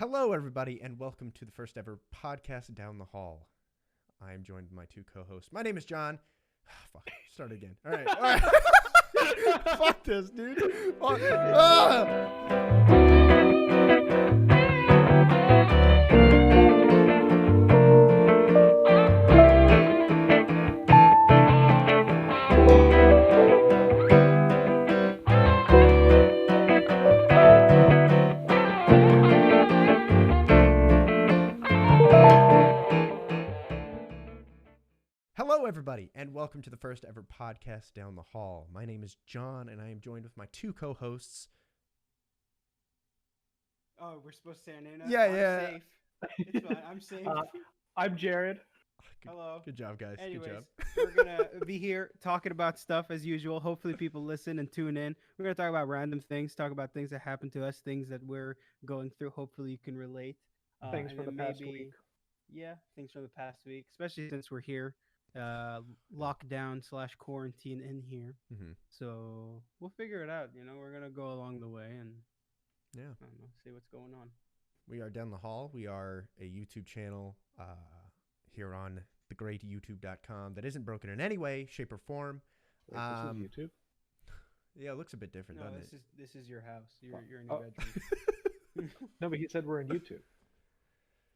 Hello, everybody, and welcome to the first ever podcast Down the Hall. I am joined by my two co-hosts. My name is John. Fuck, start again. All right. Fuck this, dude. Fuck. Hello, everybody, and welcome to the first ever podcast Down the Hall. My name is John, and I am joined with my two co-hosts. Oh, we're supposed to say our name now? Yeah, I'm yeah. Safe. It's fine. I'm safe. I'm Jared. Hello. Good job, guys. Anyways, Good job. we're going to be here talking about stuff as usual. Hopefully people listen and tune in. We're going to talk about random things, talk about things that happen to us, things that we're going through. Hopefully you can relate. Things and from the then past week. Yeah, things from the past week, especially since we're here, lockdown/quarantine in here. Mm-hmm. So we'll figure it out. We're going to go along the way and Yeah. I don't know, see what's going on. We are Down the Hall. We are a YouTube channel here on thegreatyoutube.com that isn't broken in any way, shape, or form. Wait, this is YouTube? Yeah, it looks a bit different, No, doesn't this is your house. You're in Oh. your bedroom. No, but he said we're in YouTube.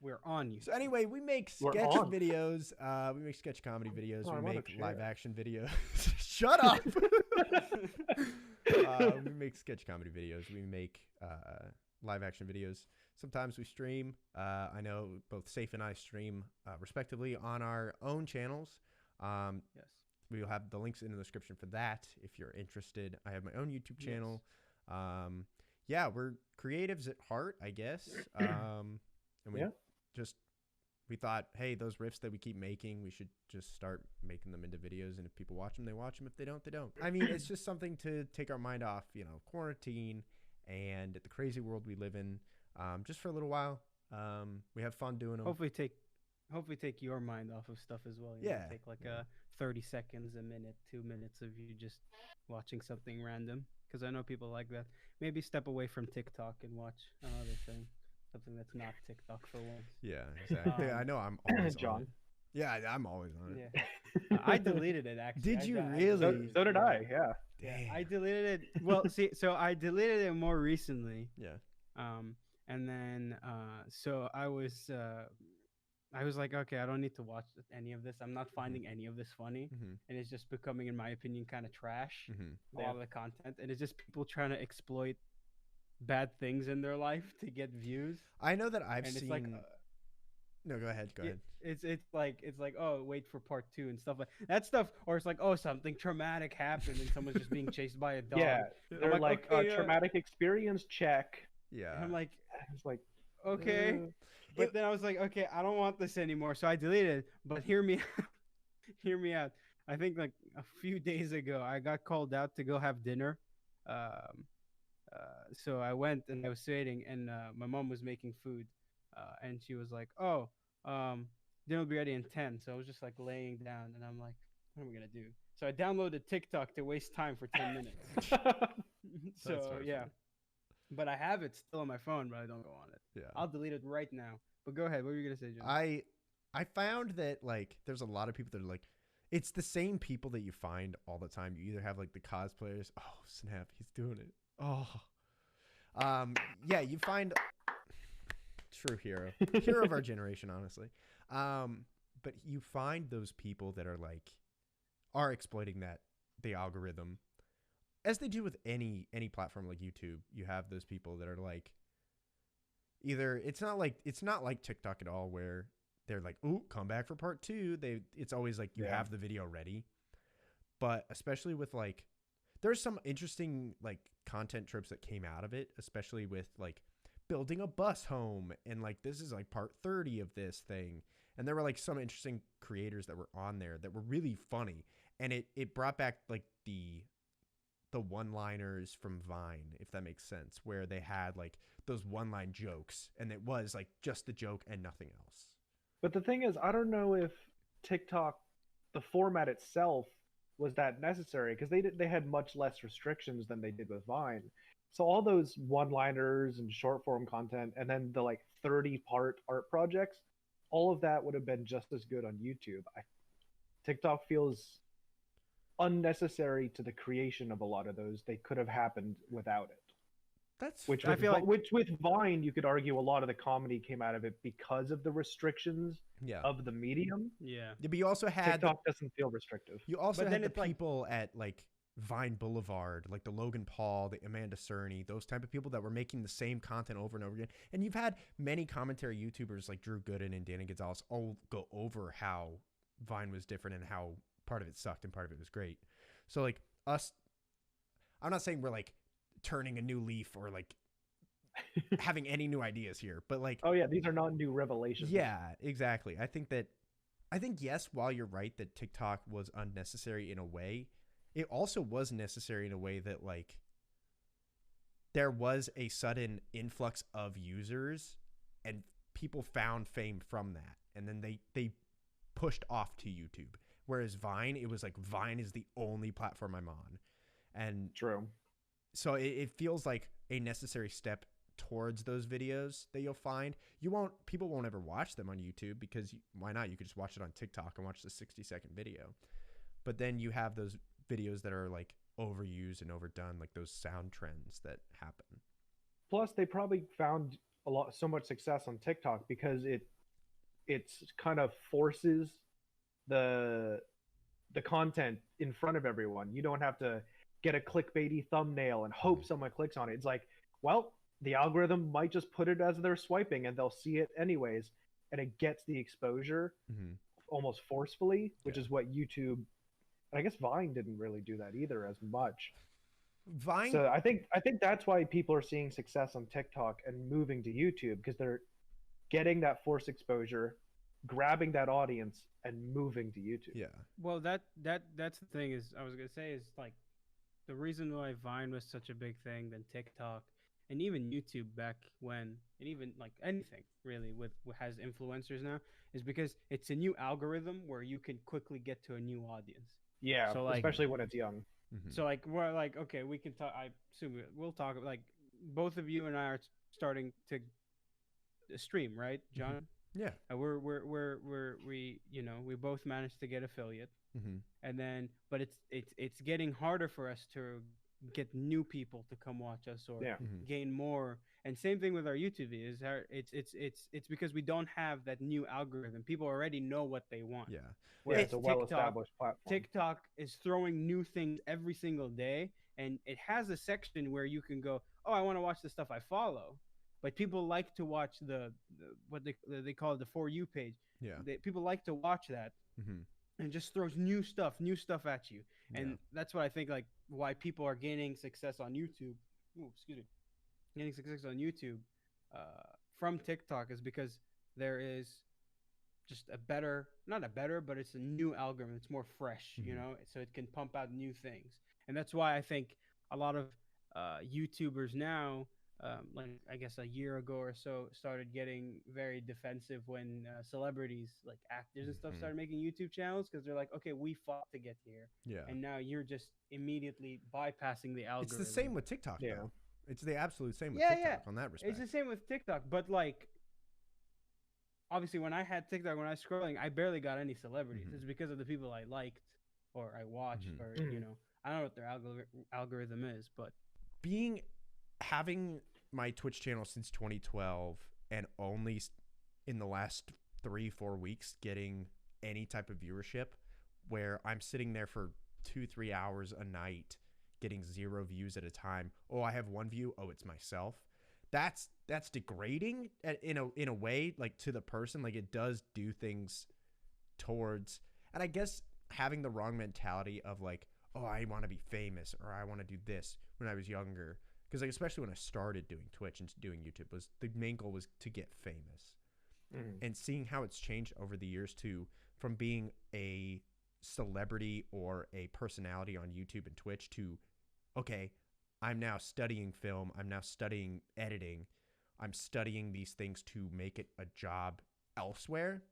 We're on you. So anyway, we make We're sketch on. videos. We make sketch comedy videos. Oh, I We wanna make share. live action videos. Shut up. We make sketch comedy videos. We make live action videos. Sometimes we stream. I know both Sayf and I stream respectively on our own channels. Yes. We will have the links in the description for that if you're interested. I have my own YouTube channel. Yeah, we're creatives at heart, I guess. And we we thought, hey, those riffs that we keep making, we should just start making them into videos. And if people watch them, they watch them. If they don't, they don't. I mean, it's just something to take our mind off, quarantine and the crazy world we live in, just for a little while. We have fun doing them. Hopefully take your mind off of stuff as well. Take like 30 seconds, a minute, 2 minutes of you just watching something random. Because I know people like that. Maybe step away from TikTok and watch another thing. Something that's not TikTok for once. Yeah, exactly. I know I'm always on John. it. Yeah, I'm always on it. Yeah. I deleted it actually. Did you I really? So did I, yeah. Damn. I deleted it. Well, see, so I deleted it more recently. Yeah. And then so I was like, okay, I don't need to watch any of this. I'm not finding any of this funny, and it's just becoming, in my opinion, kind of trash. A lot of the content, and it's just people trying to exploit bad things in their life to get views. I know that I've And seen. it's like, No, go ahead. Go ahead. It's like oh, wait for part 2 and stuff like that stuff, or it's like, oh, something traumatic happened and someone's just being chased by a dog. Yeah, they're I'm like, okay, traumatic experience check. Yeah. And I'm like, It's like, okay. But then I was like, okay, I don't want this anymore. So I deleted it. But hear me hear me out. I think like a few days ago, I got called out to go have dinner. So I went and I was waiting, and my mom was making food. And she was like, oh, dinner will be ready in 10. So I was just like laying down, and I'm like, what am I going to do? So I downloaded TikTok to waste time for 10 minutes. So, yeah. But I have it still on my phone, but I don't go on it. Yeah. I'll delete it right now. But go ahead. What were you gonna say, John? I found that like there's a lot of people that are like, it's the same people that you find all the time. You either have like the cosplayers. Oh snap, he's doing it. Oh, yeah. You find true hero of our generation, honestly. But you find those people that are exploiting the algorithm. As they do with any platform like YouTube, you have those people that are like, either it's not like TikTok at all, where they're like, "Ooh, come back for part 2." It's always like you have the video ready. But especially with like, there's some interesting like content trips that came out of it, especially with like building a bus home, and like this is like part 30 of this thing, and there were like some interesting creators that were on there that were really funny, and it brought back like the one-liners from Vine, if that makes sense, where they had like those one-line jokes, and it was like just the joke and nothing else. But the thing is, I don't know if TikTok, the format itself, was that necessary, because they had much less restrictions than they did with Vine. So all those one-liners and short-form content, and then the like 30-part art projects, all of that would have been just as good on YouTube. TikTok feels unnecessary to the creation of a lot of those. They could have happened without it. That's Which I with, feel like- which with Vine, you could argue a lot of the comedy came out of it because of the restrictions yeah. of the medium. Yeah. Yeah, but you also had TikTok doesn't feel restrictive. you also But had then the it's like- people at like Vine Boulevard, like the Logan Paul, the Amanda Cerny, those type of people that were making the same content over and over again. And you've had many commentary YouTubers like Drew Gooden and Danny Gonzalez all go over how Vine was different and how part of it sucked and part of it was great. So like us, I'm not saying we're like turning a new leaf or like having any new ideas here, but like, Oh yeah, these are not new revelations. yeah, exactly. I think yes, while you're right that TikTok was unnecessary in a way, it also was necessary in a way that like there was a sudden influx of users and people found fame from that, and then they pushed off to YouTube. Whereas Vine, it was like Vine is the only platform I'm on, and True. so it feels like a necessary step towards those videos that you'll find. People won't ever watch them on YouTube because why not? You could just watch it on TikTok and watch the 60-second video. But then you have those videos that are like overused and overdone, like those sound trends that happen. Plus, they probably found so much success on TikTok because it's kind of forces the content in front of everyone. You don't have to get a clickbaity thumbnail and hope someone clicks on it. It's like, well, the algorithm might just put it as they're swiping and they'll see it anyways, and it gets the exposure almost forcefully, which is what YouTube, and I guess Vine didn't really do that either as much. Vine, So I think that's why people are seeing success on TikTok and moving to YouTube, because they're getting that forced exposure, grabbing that audience, and moving to YouTube. yeah, Well, that's the thing is I was gonna say is like the reason why Vine was such a big thing than TikTok and even YouTube back when, and even like anything really with has influencers now, is because it's a new algorithm where you can quickly get to a new audience. Yeah, So, like- especially when it's young. So like we're like, okay, we can talk. I assume we'll talk. Like both of you and I are starting to stream, right, John? yeah, We both managed to get affiliate, mm-hmm. and then but it's getting harder for us to get new people to come watch us or Yeah. gain more. And same thing with our YouTube videos. It's because we don't have that new algorithm. People already know what they want. yeah. Yeah, it's a TikTok- well-established platform. TikTok is throwing new things every single day, and it has a section where you can go, oh, I want to watch the stuff I follow. But people like to watch the what they call it, the For You page. Yeah. People like to watch that, Mm-hmm. and just throws new stuff at you. And that's what I think, like, why people are gaining success on YouTube. Ooh, excuse me. Getting success on YouTube from TikTok is because there is just but it's a new algorithm. It's more fresh, you Mhm. know, so it can pump out new things. And that's why I think a lot of YouTubers now, like I guess a year ago or so, started getting very defensive when celebrities, like actors and stuff, Mhm. started making YouTube channels because they're like, okay, we fought to get here, Yeah. and now you're just immediately bypassing the algorithm. It's the same with TikTok, Yeah. though. It's the absolute same with Yeah, TikTok yeah. on that respect. It's the same with TikTok, but like, obviously, when I had TikTok, when I was scrolling, I barely got any celebrities. Mhm. It's because of the people I liked or I watched, Mhm. or Mhm. I don't know what their algorithm is, but Having my Twitch channel since 2012 and only in the last 3-4 weeks getting any type of viewership, where I'm sitting there for 2-3 hours a night getting 0 views at a time. Oh, I have 1 view. Oh, it's myself. That's degrading in a way, like, to the person. Like, it does do things towards, and I guess having the wrong mentality of like, oh, I want to be famous or I want to do this when I was younger. Because like, especially when I started doing Twitch and doing YouTube, was the main goal was to get famous. Mhm. And seeing how it's changed over the years from being a celebrity or a personality on YouTube and Twitch to, okay, I'm now studying film, I'm now studying editing, I'm studying these things to make it a job elsewhere,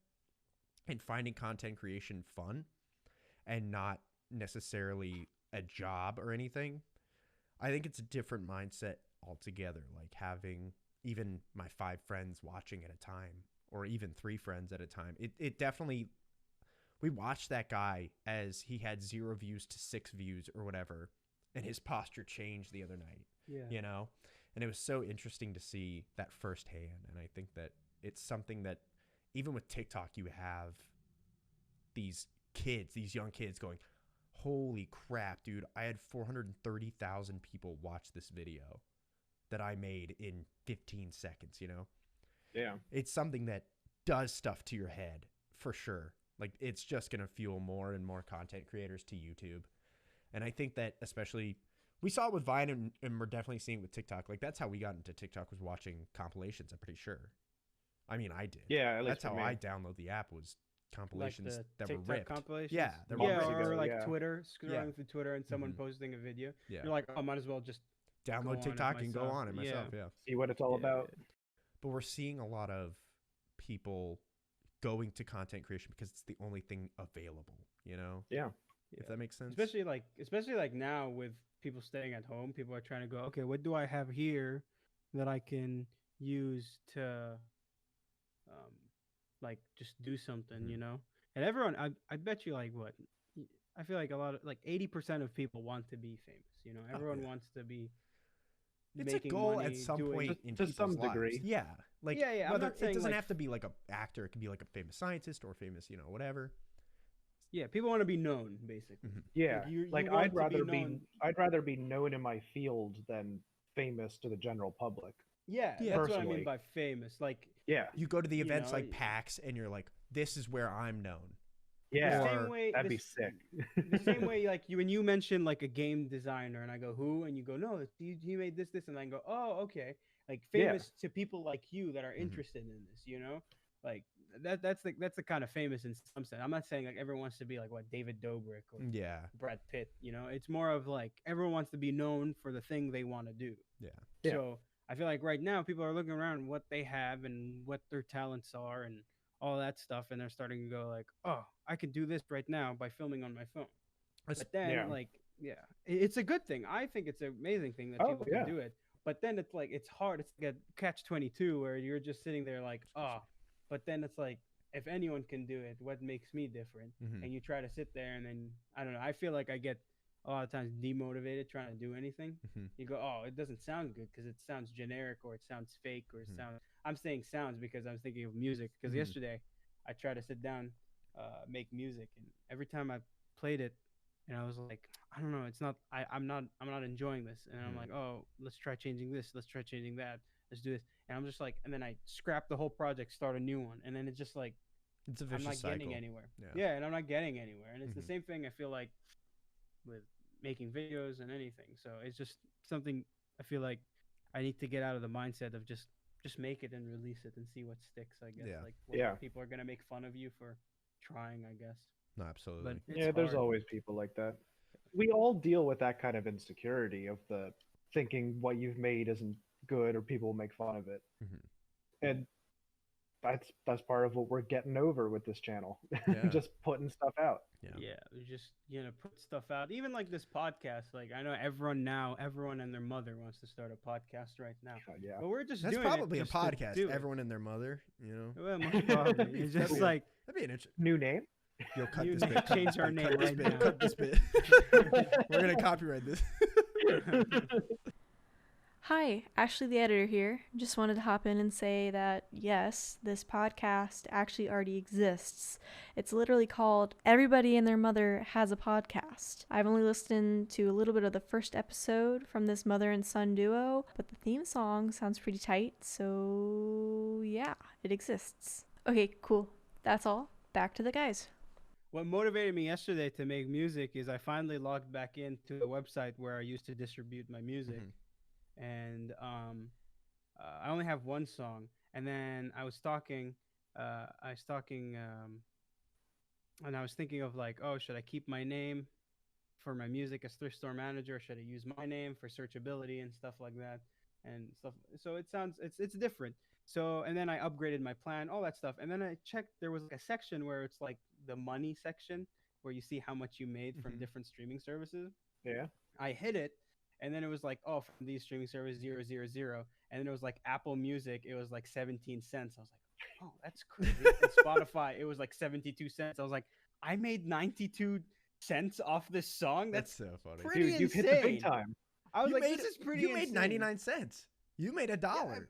and finding content creation fun and not necessarily a job or anything. I think it's a different mindset altogether, like having even my 5 friends watching at a time, or even 3 friends at a time. It definitely, we watched that guy as he had 0 views to 6 views or whatever, and his posture changed the other night. Yeah. You know, and it was so interesting to see that firsthand. And I think that it's something that even with TikTok, you have these kids, these young kids going, holy crap, dude, I had 430,000 people watch this video that I made in 15 seconds, you know? Yeah. It's something that does stuff to your head for sure. Like, it's just going to fuel more and more content creators to YouTube. And I think that especially, we saw it with Vine, and we're definitely seeing it with TikTok. Like, that's how we got into TikTok, was watching compilations, I'm pretty sure. I mean, I did. Yeah, at least that's how for me. I download the app, was compilations Like that TikTok were ripped. compilations? Yeah, they're Yeah, months or ago, like yeah. Twitter, scrolling Yeah. through Twitter and someone Mhm. posting a video. Yeah. You're like, oh, I might as well just go on Download it TikTok and go myself. on it myself. Yeah. See what it's all about. But we're seeing a lot of people going to content creation because it's the only thing available, you know? Yeah. If that makes sense. Especially like now with people staying at home, people are trying to go, okay, what do I have here that I can use to like just do something, Mhm. you know? And everyone, I bet you, like, what, I feel like a lot of, like, 80% of people want to be famous, you know? Everyone yeah. wants to be It's a making goal money at some doing point in to people's some lives. degree. Yeah. Like, Yeah, I'm whether not saying, it doesn't like, have to be like a actor, it could be like a famous scientist or famous, you know, whatever. yeah, people want to be known, basically. Mhm. Yeah. Like, you Like, want I'd to be rather known. I'd rather be known in my field than famous to the general public. Yeah, Yeah. that's what I mean Personally. by famous. Like, Yeah. You go to the You events know, like PAX and you're like, this is where I'm known. Yeah. the same Or- way, That'd be this- sick. the same way, like, when you mention like a game designer, and I go, who? And you go, no, he made this, and I go, oh, okay. Like, Yeah. famous to people like you that are interested in this, you know? Like, that's the kind of famous in some sense. I'm not saying like everyone wants to be like what David Dobrik or Yeah. Brad Pitt, you know? It's more of like everyone wants to be known for the thing they want to do. Yeah. Yeah. So I feel like right now people are looking around what they have and what their talents are and all that stuff, and they're starting to go like, oh, I can do this right now by filming on my phone. But then, Yeah. like, yeah, it's a good thing. I think it's an amazing thing that Oh, people yeah. can do it. But then it's like, it's hard. It's like a catch-22 where you're just sitting there like, oh. But then it's like, if anyone can do it, what makes me different? Mhm. And you try to sit there, and then, I don't know. I feel like I get a lot of times demotivated trying to do anything. Mhm. You go, oh, it doesn't sound good because it sounds generic or it sounds fake or it Mhm. sounds. I'm saying sounds because I'm thinking of music. Because Mhm. yesterday, I tried to sit down, make music, and every time I played it, and I was like, I don't know, it's not. I'm not enjoying this, and I'm Mhm. like, oh, let's try changing this, let's try changing that, let's do this, and I'm just like, and then I scrap the whole project, start a new one, and then it's just like It's a I'm vicious not cycle. getting anywhere. Yeah. Yeah, and I'm not getting anywhere, and it's Mhm. the same thing I feel like with making videos and anything. So it's just something I feel like I need to get out of the mindset of just make it and release it and see what sticks. I guess Yeah. like what Yeah. people are gonna make fun of you for trying. I guess. No, absolutely. But it's Yeah, there's hard. always people like that. We all deal with that kind of insecurity of the thinking what you've made isn't good or people will make fun of it. Mhm. And that's part of what we're getting over with this channel. Yeah. Just putting stuff out. Yeah, we just put stuff out. Even like this podcast. Like I know everyone and their mother wants to start a podcast right now. Yeah. But we're just That's doing it probably a just to podcast. do it. Everyone and their mother, you know. Well, most probably. It's just That'd be- like That'd be an interesting. New name? You'll cut You this bit. change our Cut name this right bit, now. Cut this bit. We're gonna copyright this. Hi, Ashley the editor here. Just wanted to hop in and say that yes, this podcast actually already exists. It's literally called Everybody and Their Mother Has a Podcast. I've only listened to a little bit of the first episode from this mother and son duo, but the theme song sounds pretty tight, so yeah, it exists. Okay, cool. That's all. Back to the guys. What motivated me yesterday to make music is I finally logged back into the website where I used to distribute my music. Mhm. And I only have one song. And then I was talking, and I was thinking of like, oh, should I keep my name for my music as thrift store manager? Should I use my name for searchability and stuff like that and stuff? So it's different. So and then I upgraded my plan, all that stuff, and then I checked. There was like a section where it's like the money section where you see how much you made from Mhm. different streaming services. Yeah. I hit it, and then it was like, oh, from these streaming services 000, and then it was like Apple Music, it was like 17 cents. I was like, oh, that's crazy. And Spotify, it was like 72 cents. I was like, I made 92 cents off this song. That's so funny. pretty Dude, you've hit insane. the big time. I was You like, made, this is pretty you made insane. 99 cents. You made $1.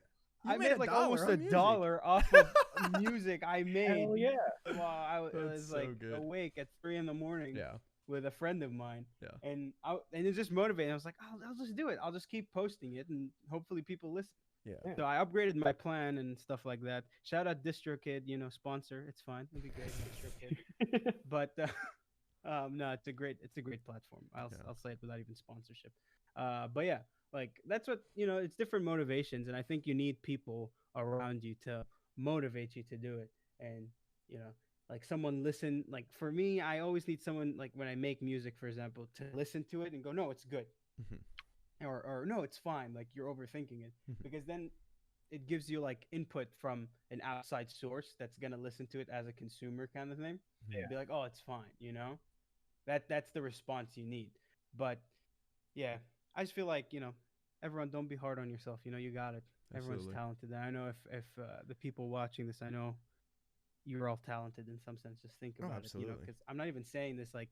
I You made a like dollar almost on a music. dollar off of music I made Hell yeah. while I was That's so like good. awake at 3 in the morning Yeah. with a friend of mine. Yeah. And it's just motivating. I was like, I'll just do it. I'll just keep posting it and hopefully people listen. Yeah. So I upgraded my plan and stuff like that. Shout out DistroKid, sponsor. It's fine. It'll be great, DistroKid. But no, it's a great platform. I'll say it without even sponsorship. But yeah, like that's what it's different motivations, and I think you need people around you to motivate you to do it. And like someone listen. Like for me, I always need someone, like when I make music, for example, to listen to it and go, no, it's good. Mhm. Or no, it's fine. Like you're overthinking it, because then it gives you like input from an outside source that's gonna listen to it as a consumer kind of thing. Yeah. Be like, oh, it's fine. That's the response you need. But yeah, I just feel like everyone, don't be hard on yourself. You got it. Everyone's Absolutely. talented. And I know if the people watching this, I know you're all talented in some sense. Just think about it. absolutely. Because I'm not even saying this like.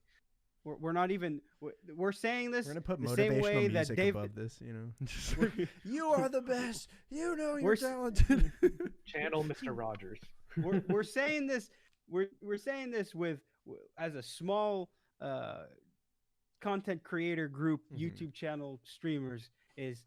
We're not even. We're saying this. We're gonna put the same way motivational that music Dave. above this, Just like, you are the best. You're We're s- talented. Channel Mr. Rogers. we're saying this. We're saying this with as a small content creator group, YouTube channel streamers, is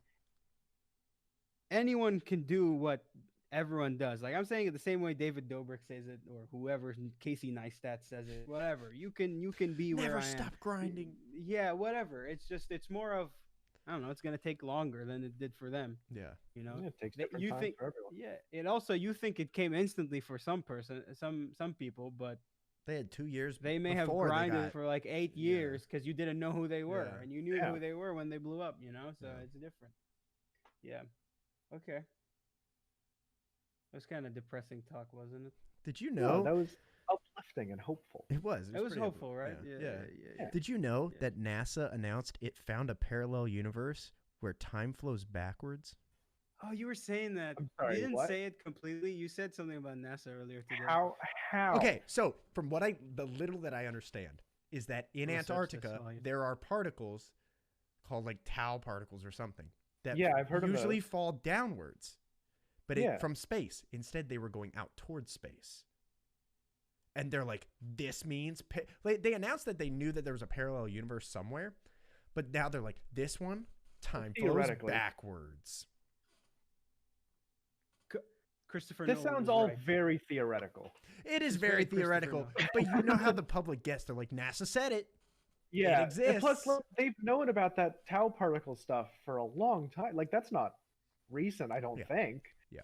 anyone can do what everyone does. Like I'm saying it the same way David Dobrik says it, or whoever, Casey Neistat says it. Whatever. You can be where Never I am. stop grinding. Yeah, whatever. It's more of, I don't know. It's gonna take longer than it did for them. Yeah. Yeah, it takes That different you times think, for everyone. yeah. It also, you think it came instantly for some people, but They had 2 years. they may have before they grinded got- for like 8 years because you didn't know who they were, Yeah. and you knew Yeah. who they were when they blew up. So Yeah. it's different. Yeah. Okay. It was kind of depressing talk, wasn't it? Did you No, know? that was uplifting and hopeful. It was. It was pretty hopeful, up- right? Yeah. Did you know Yeah. that NASA announced it found a parallel universe where time flows backwards? Oh, you were saying that. I'm sorry, You didn't what? say it completely. You said something about NASA earlier today. How? Okay, so from the little that I understand is that in We'll search this Antarctica while you- there are particles called like tau particles or something that Yeah, I've heard of usually those. fall downwards, but Yeah. from space. Instead, they were going out towards space. And they're like, this means like, they announced that they knew that there was a parallel universe somewhere, but now they're like, this one time flows Theoretically. backwards. Christopher This Nolan sounds is all right. very theoretical. It is It's very very Christopher theoretical, Nolan. but you know how the public gets. They're like, NASA said it. Yeah, and exists. plus look, they've known about that tau particle stuff for a long time. Like that's not recent, I don't Yeah. think. Yeah.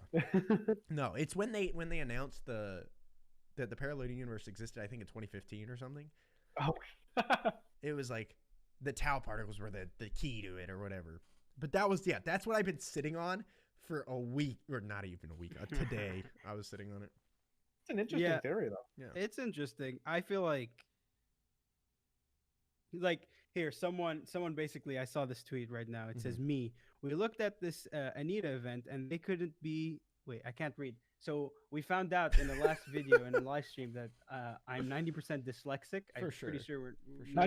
No, it's when they announced that the parallel universe existed, I think in 2015 or something. Oh, It was like the tau particles were the key to it or whatever. But that's what I've been sitting on for a week, or not even a week. Today I was sitting on it. it's an interesting Yeah. theory though. Yeah. It's interesting. I feel like here, someone basically, I saw this tweet right now. It says, me. We looked at this Anita event and they couldn't be. Wait, I can't read. So we found out in the last video in the live stream that I'm 90% dyslexic. For I'm sure. pretty sure we're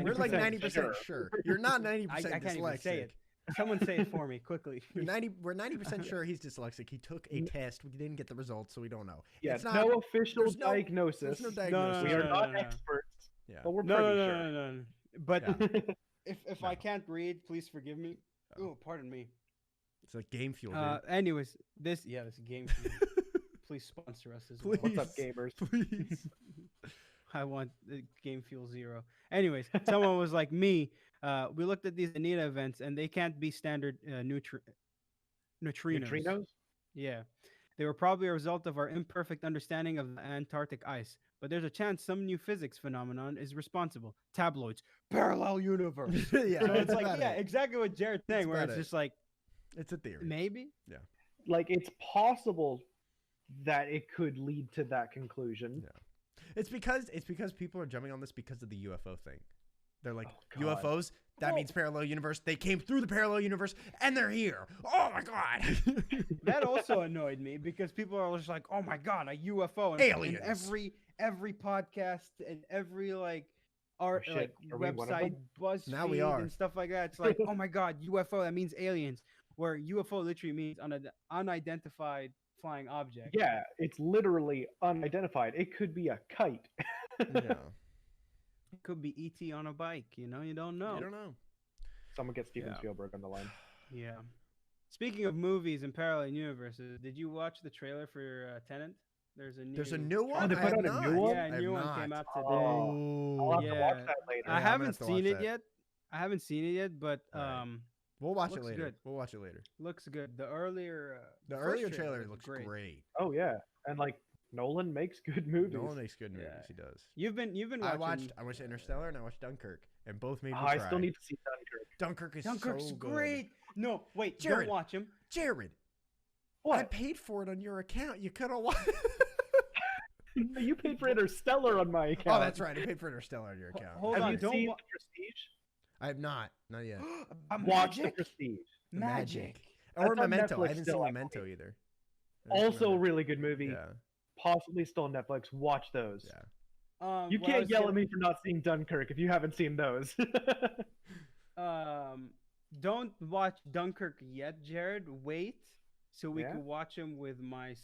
We're like 90% 90% sure. You're not 90% I dyslexic. can't even say it. Someone say it for me quickly. We're 90% sure he's dyslexic. He took a test. We didn't get the results, so we don't know. Yeah, It's not, no official there's no- diagnosis. there's no No, diagnosis. we are no, not no. experts, Yeah. but we're No, pretty no, sure. no, no, no. But Yeah. if No. I can't read, please forgive me. Oh. Oh, pardon me. It's like game fuel, dude. Anyways, this game. Please sponsor us as well. What's up, Please. gamers? Please. I want the Game Fuel Zero. Anyways, someone was like me. We looked at these Anita events, and they can't be standard neutrinos. Neutrinos? Yeah, they were probably a result of our imperfect understanding of the Antarctic ice. But there's a chance some new physics phenomenon is responsible. Tabloids, parallel universe. Yeah, So that's it's like, about yeah, it. exactly what Jared's saying. Where about it's it. just like, It's a theory. maybe. Like it's possible that it could lead to that conclusion. Yeah. It's because people are jumping on this because of the UFO thing. They're like Oh, God. UFOs. That Well- means parallel universe. They came through the parallel universe and they're here. Oh my god. That also annoyed me because people are just like, "Oh my god, a UFO!" And Aliens. every podcast and every like art Oh, like shit. Are we one of website, BuzzFeed Now we are. and stuff like that. It's like, "Oh my god, UFO! That means aliens." Where UFO literally means unidentified flying object. Yeah, it's literally unidentified. It could be a kite. Yeah. It could be ET on a bike. You know, you don't know. You don't know. Someone get Steven Yeah. Spielberg on the line. Yeah. Speaking of movies and parallel universes, did you watch the trailer for Tenet? There's a new one. they I put have out a not. new one? Yeah, I a have new one not. came out today. I'll have to Yeah. watch that later. Yeah, I I'm gonna haven't have to seen watch it that. yet. I haven't seen it yet, but Alright. We'll watch it looks later. good. We'll watch it later. looks good. The earlier The first earlier trailer was looks great. Oh yeah, and like Nolan makes good movies. Nolan makes good movies. Yeah. He does. You've been I watching. watched Interstellar and I watched Dunkirk, and both made me I cry. still need to see Dunkirk. Dunkirk is Dunkirk's so good. great. No, wait, Jared. don't watch him. Jared, I What? paid for it on your account. You could have watched. You paid for Interstellar on my account. Oh, that's right. I paid for Interstellar on your account. Hold Have on, you don't seen wa- The Prestige? I have not yet. Watch The Magic. Prestige. Magic. Or That's on Memento. I Netflix haven't still, seen I Memento either. I haven't seen Also a Memento. really good movie. Yeah, Possibly still on Netflix. Watch those. yeah. You what I can't was yell gonna- at me for not seeing Dunkirk if you haven't seen those. Don't watch Dunkirk yet, Jared. Wait so we Yeah? can watch him with my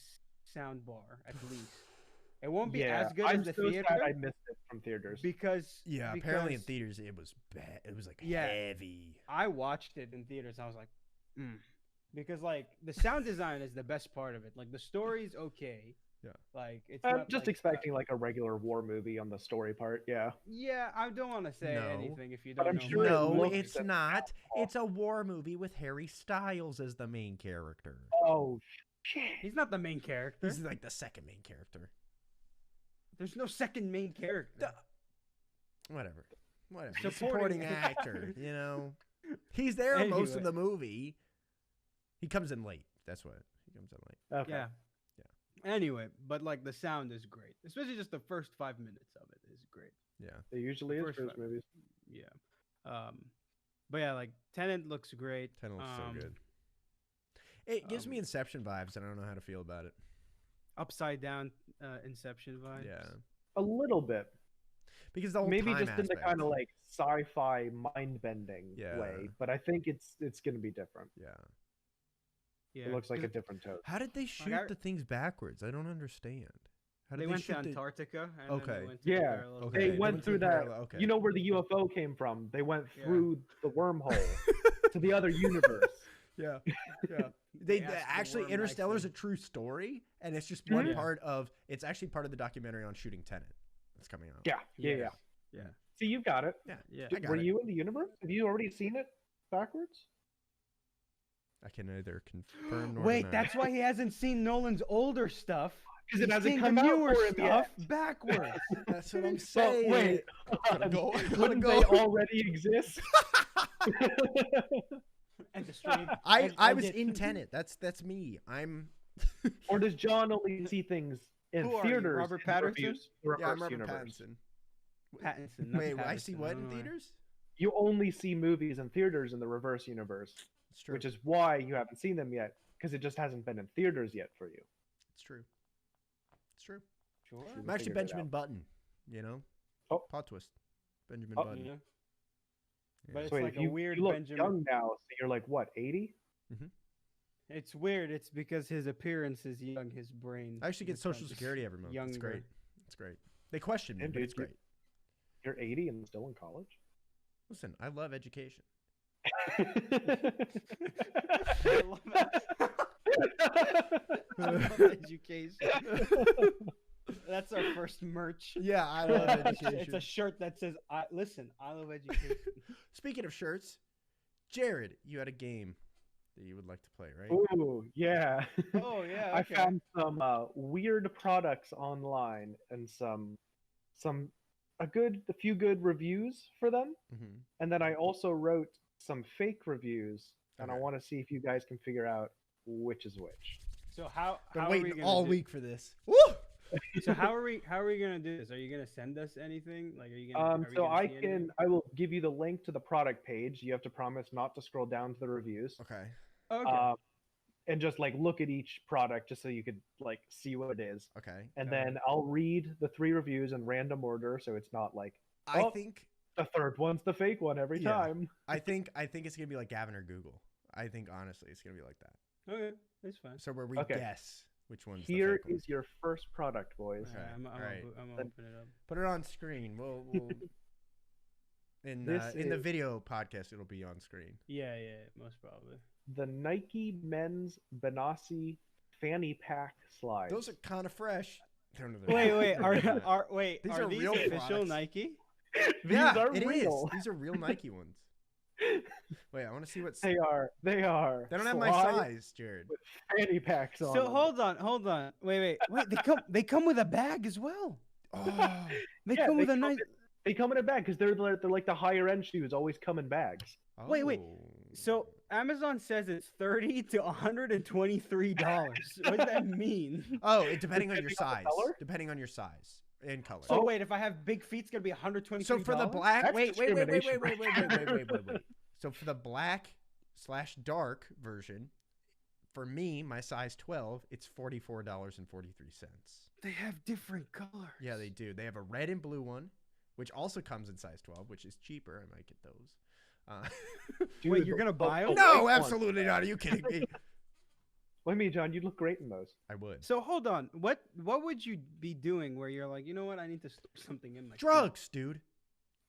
sound bar at least. It won't be yeah, as good I'm as the so theater sad I missed it from theaters. because Yeah, apparently in because theaters it was bad. It was like Yeah. heavy. I watched it in theaters. I was like, because like the sound design is the best part of it. Like the story's okay. Yeah. Like it's I'm not just like, expecting like a regular war movie on the story part. Yeah. Yeah, I don't want to say No. anything if you But don't I'm know. sure it No, looks it's at not. It's a war movie with Harry Styles as the main character. Oh shit. He's not the main character. He's like the second main character. There's no second main character. Whatever. Whatever. Supporting Supporting actor, you know. He's there most of Anyway. the movie. He comes in late. That's what. He comes in late. Okay. Yeah. Anyway, but like the sound is great, especially just the first 5 minutes of it is great. Yeah. It usually is First for those one. movies. Yeah. But yeah, like Tenet looks great. 10 looks so good. It gives me Inception vibes, and I don't know how to feel about it. Upside down Inception vibes. Yeah. A little bit. Because the whole Maybe time just in the aspect. kind of like sci-fi mind-bending Yeah. way, but I think it's going to be different. Yeah. Yeah. It looks like a 'cause different toast. How did they shoot I- the things backwards? I don't understand. How did they went to shoot the... Antarctica. And then Okay. they went to the Yeah. parallel Okay. They zone. went through that. parallel- okay. You know where the UFO came from? They went Yeah. through the wormhole to the other universe. Yeah, yeah. They asked the actually worm Interstellar is a nicely. true story, and it's just one Yeah. part of. It's actually part of the documentary on shooting Tenet that's coming out. Yeah, yeah, yeah. Yeah. See, you've got it. yeah. Yeah. I got Were it. you in the universe? Have you already seen it backwards? I can neither confirm nor Wait, deny. that's why he hasn't seen Nolan's older stuff. Because it He's hasn't seen come the out newer for him stuff yet. backwards. That's what I'm But saying. wait, Gotta go. Gotta wouldn't go. they already exist? And the stream. I was in Tenet. That's me. I'm. Or does John only see things in Who are you, theaters? Robert in the Pattinson? reviews- the Yeah, I'm reverse Robert universe? Pattinson. Pattinson. not Wait, I Patterson, see what don't in know why. theaters? You only see movies in theaters in the reverse universe, It's true. which is why you haven't seen them yet, because it just hasn't been in theaters yet for you. It's true. It's true. Sure. Should've I'm actually figured it Benjamin out. Button. You know. Oh. Plot twist. Benjamin Oh, Button. Yeah. Yeah. But it's So wait, like if a you, weird you look Benjamin. young now, so you're like what, 80? It's weird. It's because his appearance is young. His brain. I actually get Social becomes Security every month. It's younger. great. It's great. They question me, Damn, but dude, it's great. You're 80 and still in college? Listen, I love education. I love it. I love education. That's our first merch. Yeah, I love It's education. a shirt that says, "Listen, I love education." Speaking of shirts, Jared, you had a game that you would like to play, right? Ooh, yeah. Oh yeah. I Okay. found some weird products online and a few good reviews for them, Mm-hmm. and then I also wrote some fake reviews, and I Okay. want to see if you guys can figure out which is which. So how Been are we waiting gonna all do- week for this. Woo! So how are we gonna do this? Are you gonna send us anything? Like, are you gonna? Are we So gonna I see anything? I will give you the link to the product page. You have to promise not to scroll down to the reviews. Okay. Okay. And just like look at each product just so you could like see what it is. Okay. And Got it. then I'll read the 3 reviews in random order so it's not like I Oh. think the third one's the fake one every Yeah. time. I think it's gonna be like Gavin or Google. I think honestly it's gonna be like that. Okay, that's fine. So where we Okay. guess which one's Here the fake one. is your first product, boys. Okay. I'm alright. gonna Then- open it up. Put it on screen. We'll in This in the is- video podcast it'll be on screen. Yeah, most probably. The Nike men's Benassi fanny pack slides. Those are kind of fresh. I don't know they're- Wait, Yeah. these are these real official products. Nike? These Yeah, are it is. real. These are real Nike ones. Wait, I want to see what's. They are. They are. They don't have my slides size, Jared. with fanny packs on So them. hold on. Wait. They come with a bag as well. Oh, They Yeah, come they with a come nice. They come in a bag because they're like the higher end shoes. Always come in bags. Wait. oh. So Amazon says it's $30 to $123. What does that mean? Oh, depending on your Depending on size. the color? Depending on your size and color. So wait, if I have big feet, it's gonna be $123. So for the black, That's wait. discrimination. So for the black/dark version, for me, my size 12, it's $44.43. they have different colors. Yeah, they do. They have a red and blue one, which also comes in size 12, which is cheaper. I might get those. Dude, Wait, you're gonna buy 'em? No, white one. absolutely not. Are you kidding me? Look at me, John. You'd look great in those. I would. So hold on. What would you be doing where you're like, you know what? I need to store something in my feet. Drugs, dude.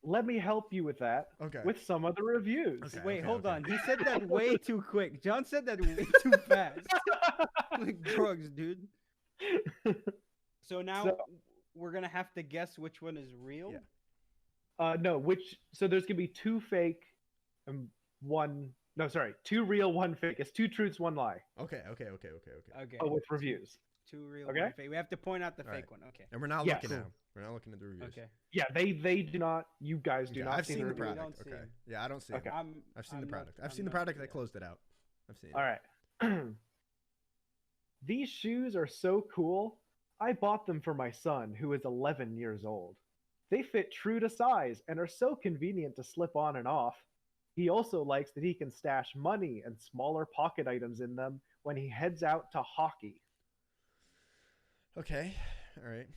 Let me help you with that. Okay. With some of the reviews. Okay. Wait, hold on. He said that way too quick. John said that way too fast. Like drugs, dude. So now So- we're gonna have to guess which one is real. Yeah. No, so there's gonna be 2 fake and 2 real, 1 fake. It's 2 truths, 1 lie. Okay. Okay. With reviews. Two real, Okay. one fake. We have to point out the All fake right. one. Okay. And we're not Yeah, looking cool. now. We're not looking at the reviews. Okay. Yeah, they do not. You guys do Okay, not I've see seen the reviews. We product. don't see Okay. them. Yeah, I don't see Okay. it. I've seen the product. I've seen the product that closed it out. I've seen it. All right. These shoes are so cool. I bought them for my son, who is 11 years old. They fit true to size and are so convenient to slip on and off. He also likes that he can stash money and smaller pocket items in them when he heads out to hockey. Okay. All right.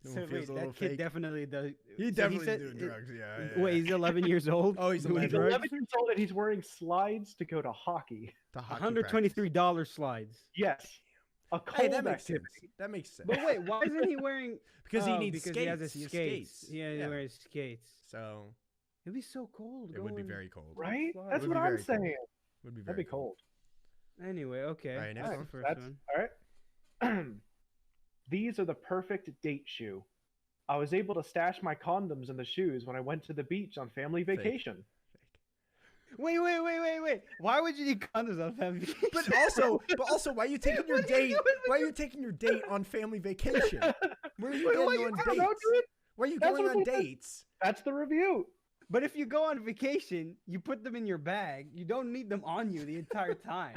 So Feels wait, a little that kid fake. definitely does. He so definitely said- doing drugs. Yeah. Wait, he's 11 years old. Oh, he's doing 11. He's drugs? 11 years old and he's wearing slides to go to hockey. To hockey practice. $123 slides. Yes. A cold Hey, that makes activity. sense. That makes sense. But wait, why isn't he wearing? because he Oh, needs because skates. he has his He has skates. Yeah, he Yeah. wears skates. So It'd be so cold. it would be going- very cold. Right? Slide. That's Would what be I'm very cold. saying. Would be very That'd be cold. Anyway, okay. All right, next that's one. the first That's one. all right. These are the perfect date shoe. I was able to stash my condoms in the shoes when I went to the beach on family Fake. vacation. Wait. Why would you need condoms on family? But also, why are you taking your date? Why are you taking your date on family vacation? Where are you Wait, going why on I don't dates? know, dude. Why are you That's going what on they said. dates? That's the review. But if you go on vacation, you put them in your bag. You don't need them on you the entire time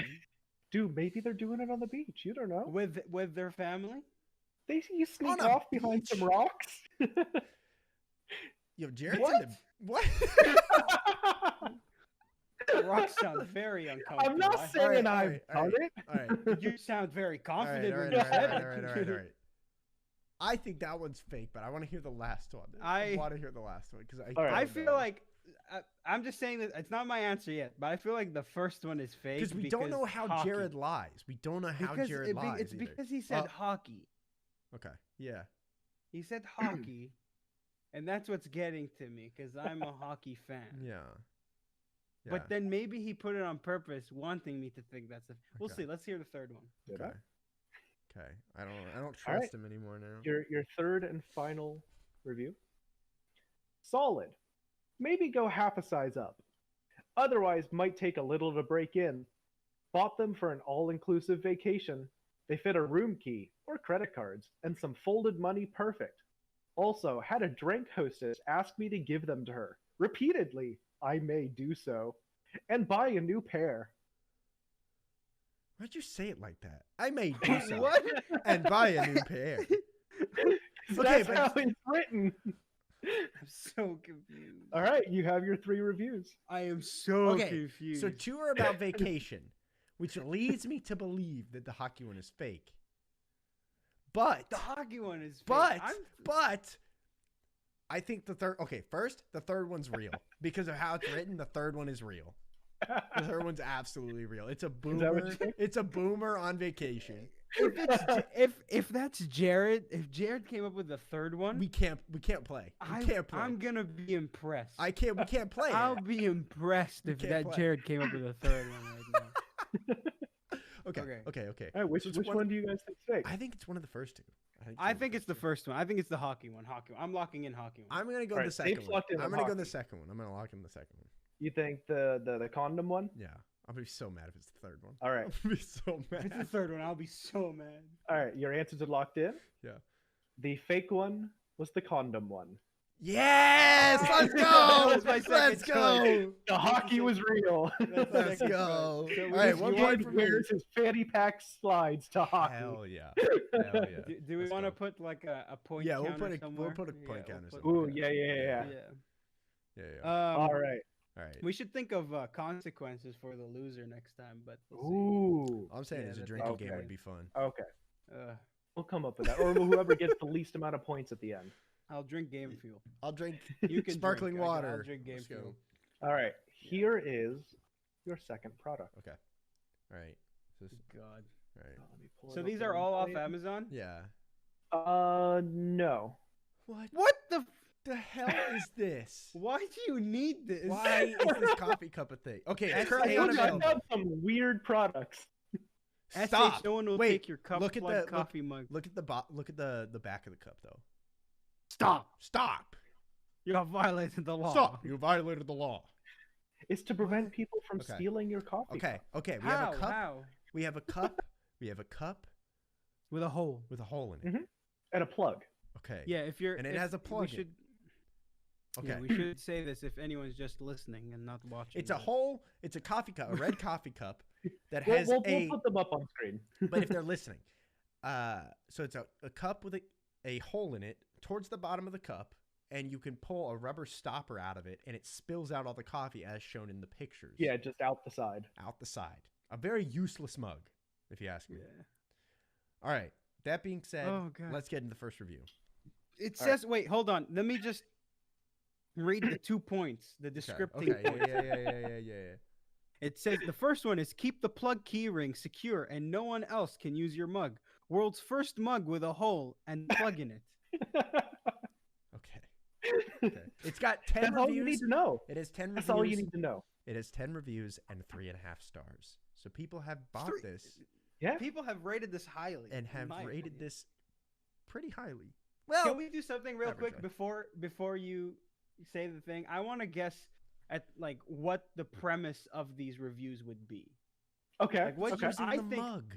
Dude, maybe they're doing it on the beach. You don't know. with their family. You sneak On a off behind some beach? rocks. Yo, Jared's What? in the what? Rocks sound very uncomfortable. I'm not saying all I've right, all done right. it. All right. You sound very All right, confident all when right, you all said right, it. all right. I think that one's fake, but I want to hear the last one. I- want to hear the last one because All right. I feel like I'm just saying that it's not my answer yet, but I feel like the first one is fake because we don't know how hockey. Jared lies. We don't know how Because Jared lies. it's either. because he said hockey. Okay. Yeah. He said hockey, and that's what's getting to me because I'm a hockey fan. Yeah. Yeah. But then maybe he put it on purpose, wanting me to think that's the. We'll Okay. see. Let's hear the third one. Did okay. I? Okay. I don't All trust right. him anymore now. Your third and final review. Solid. Maybe go half a size up. Otherwise, might take a little to break in. Bought them for an all-inclusive vacation. They fit a room key or credit cards and some folded money perfect. Also, had a drink hostess ask me to give them to her. Repeatedly, I may do so. And buy a new pair. Why'd you say it like that? I may do so What? and buy a new pair. Okay, That's but- how it's written. I'm so confused. All right, you have your 3 reviews. I am so Okay, confused. so 2 are about vacation, which leads me to believe that the hockey one is fake. But the hockey one is fake. but I think the third. Okay, first the third one's real because of how it's written. The third one is real. The third one's absolutely real. It's a that boomer. what you think? It's a boomer on vacation. If that's Jared, if Jared came up with the third one, We can't play. We can't play. I'm gonna be impressed. We can't play. I'll it. be impressed if can't that play. Jared came up with a third one right now. Okay. Okay. All right, which So it's one do you guys think fake? I think it's one of the first 2. I think it's the first one. I think it's the hockey one. I'm locking in hockey one. I'm gonna go All the right, second Safe's one. locked in I'm on gonna go the hockey. second one. I'm gonna lock in the second one. You think the condom one? Yeah. I'll be so mad if it's the third one. All right. I'll be so If it's the mad. third one, I'll be so mad. All right, your answers are locked in. Yeah. The fake one was the condom one. Yes! Let's go! That's my second Let's go! The hockey was real. That's Let's second go! choice. So All we right, just- 1 He point for me. wears his fanny pack slides to hockey. Hell yeah! Hell yeah! Do we Let's want to go. put like a point Yeah, we'll counter put a- somewhere? we'll put a point we'll counter put- somewhere. Ooh, yeah. Yeah. Um, All right. All right. We should think of consequences for the loser next time, but we'll see. Ooh. All I'm saying Yeah, is a that's- drinking game okay. would be fun. Okay. Uh, We'll come up with that. Or whoever gets the least amount of points at the end. I'll drink game fuel. I'll drink You can sparkling drink. water. I'll drink game Let's go. fuel. All right. Here is your second product. Okay. All right. So this, God. all right. Let me pull it So up these on are the all off site. Amazon? Yeah. No. What What the hell is this? Why do you need this? Why is this coffee cup a thing? Okay, it's That's currently the I thing. got unavailable. some weird products. Stop. No one will Wait, take your cup look at plug the- coffee mug. Look at the look at the back of the cup though. Stop! Stop. You have violated the law. Stop. You violated the law. It's to prevent people from Okay. stealing your coffee. Okay. cup. Okay. We How? have a cup. How? We have a cup. We have a cup With a hole. with a hole in it. And a plug. Okay. Yeah, if you're. And it if- has a plug in. We should. Okay. Yeah, we should say this if anyone's just listening and not watching. It's a but- hole. It's a coffee cup, a red coffee cup that We'll, has we'll, a. we'll put them up on screen. But if they're listening, so it's a cup with a hole in it towards the bottom of the cup, and you can pull a rubber stopper out of it, and it spills out all the coffee as shown in the pictures. Yeah, just out the side. Out the side. A very useless mug, if you ask me. Yeah. All right. That being said, Oh, God. let's get into the first review. It All right. says. Wait, hold on. Let me just read the 2 points. The Okay. descriptive Okay. points. Yeah. It says the first one is keep the plug key ring secure and no one else can use your mug. World's first mug with a hole and plug in it. Okay. It's got 10 That's all you need reviews. to know. It has 10 That's reviews. all you need to know. It has 10 reviews and 3.5 stars. So people have bought Three- this Yeah. People have rated this highly and in have my rated opinion. this pretty highly. Well, Can we do something real quick average. before you say the thing? I want to guess at like what the premise of these reviews would be. Okay. Like, what okay. using I the think- mug.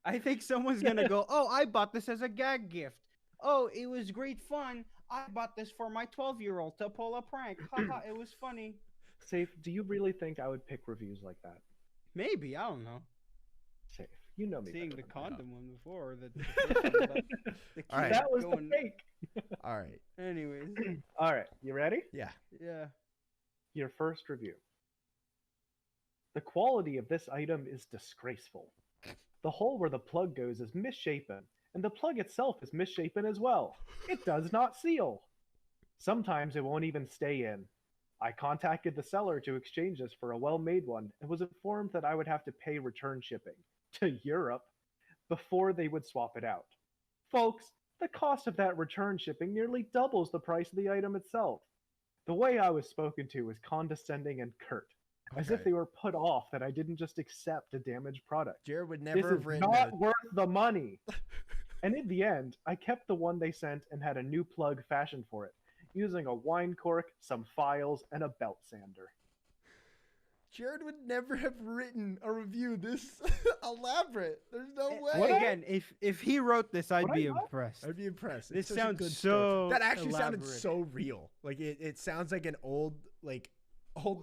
I think someone's gonna go, "Oh, I bought this as a gag gift. Oh, it was great fun. I bought this for my 12-year-old to pull a prank. Haha, it was funny." Safe, do you really think I would pick reviews like that? Maybe, I don't know. Safe. You know me. Seeing better the than that. condom one before, the first one, but the All right. key That was going. the fake. All right. Anyways, All right. You ready? Yeah. yeah. Your first review. The quality of this item is disgraceful. The hole where the plug goes is misshapen, and the plug itself is misshapen as well. It does not seal. Sometimes it won't even stay in. I contacted the seller to exchange this for a well-made one and was informed that I would have to pay return shipping to Europe before they would swap it out. Folks, the cost of that return shipping nearly doubles the price of the item itself. The way I was spoken to was condescending and curt, as if Okay. they were put off that I didn't just accept a damaged product. Jared would This never is have written not worth the money. And in the end, I kept the one they sent and had a new plug fashioned for it, using a wine cork, some files, and a belt sander. Jared would never have written a review this elaborate. There's no way. What? Again, if he wrote this, I'd What be I know? impressed. I'd be impressed. This It's such a sounds good so story. That actually sounded elaborate. so real. Like it sounds like an old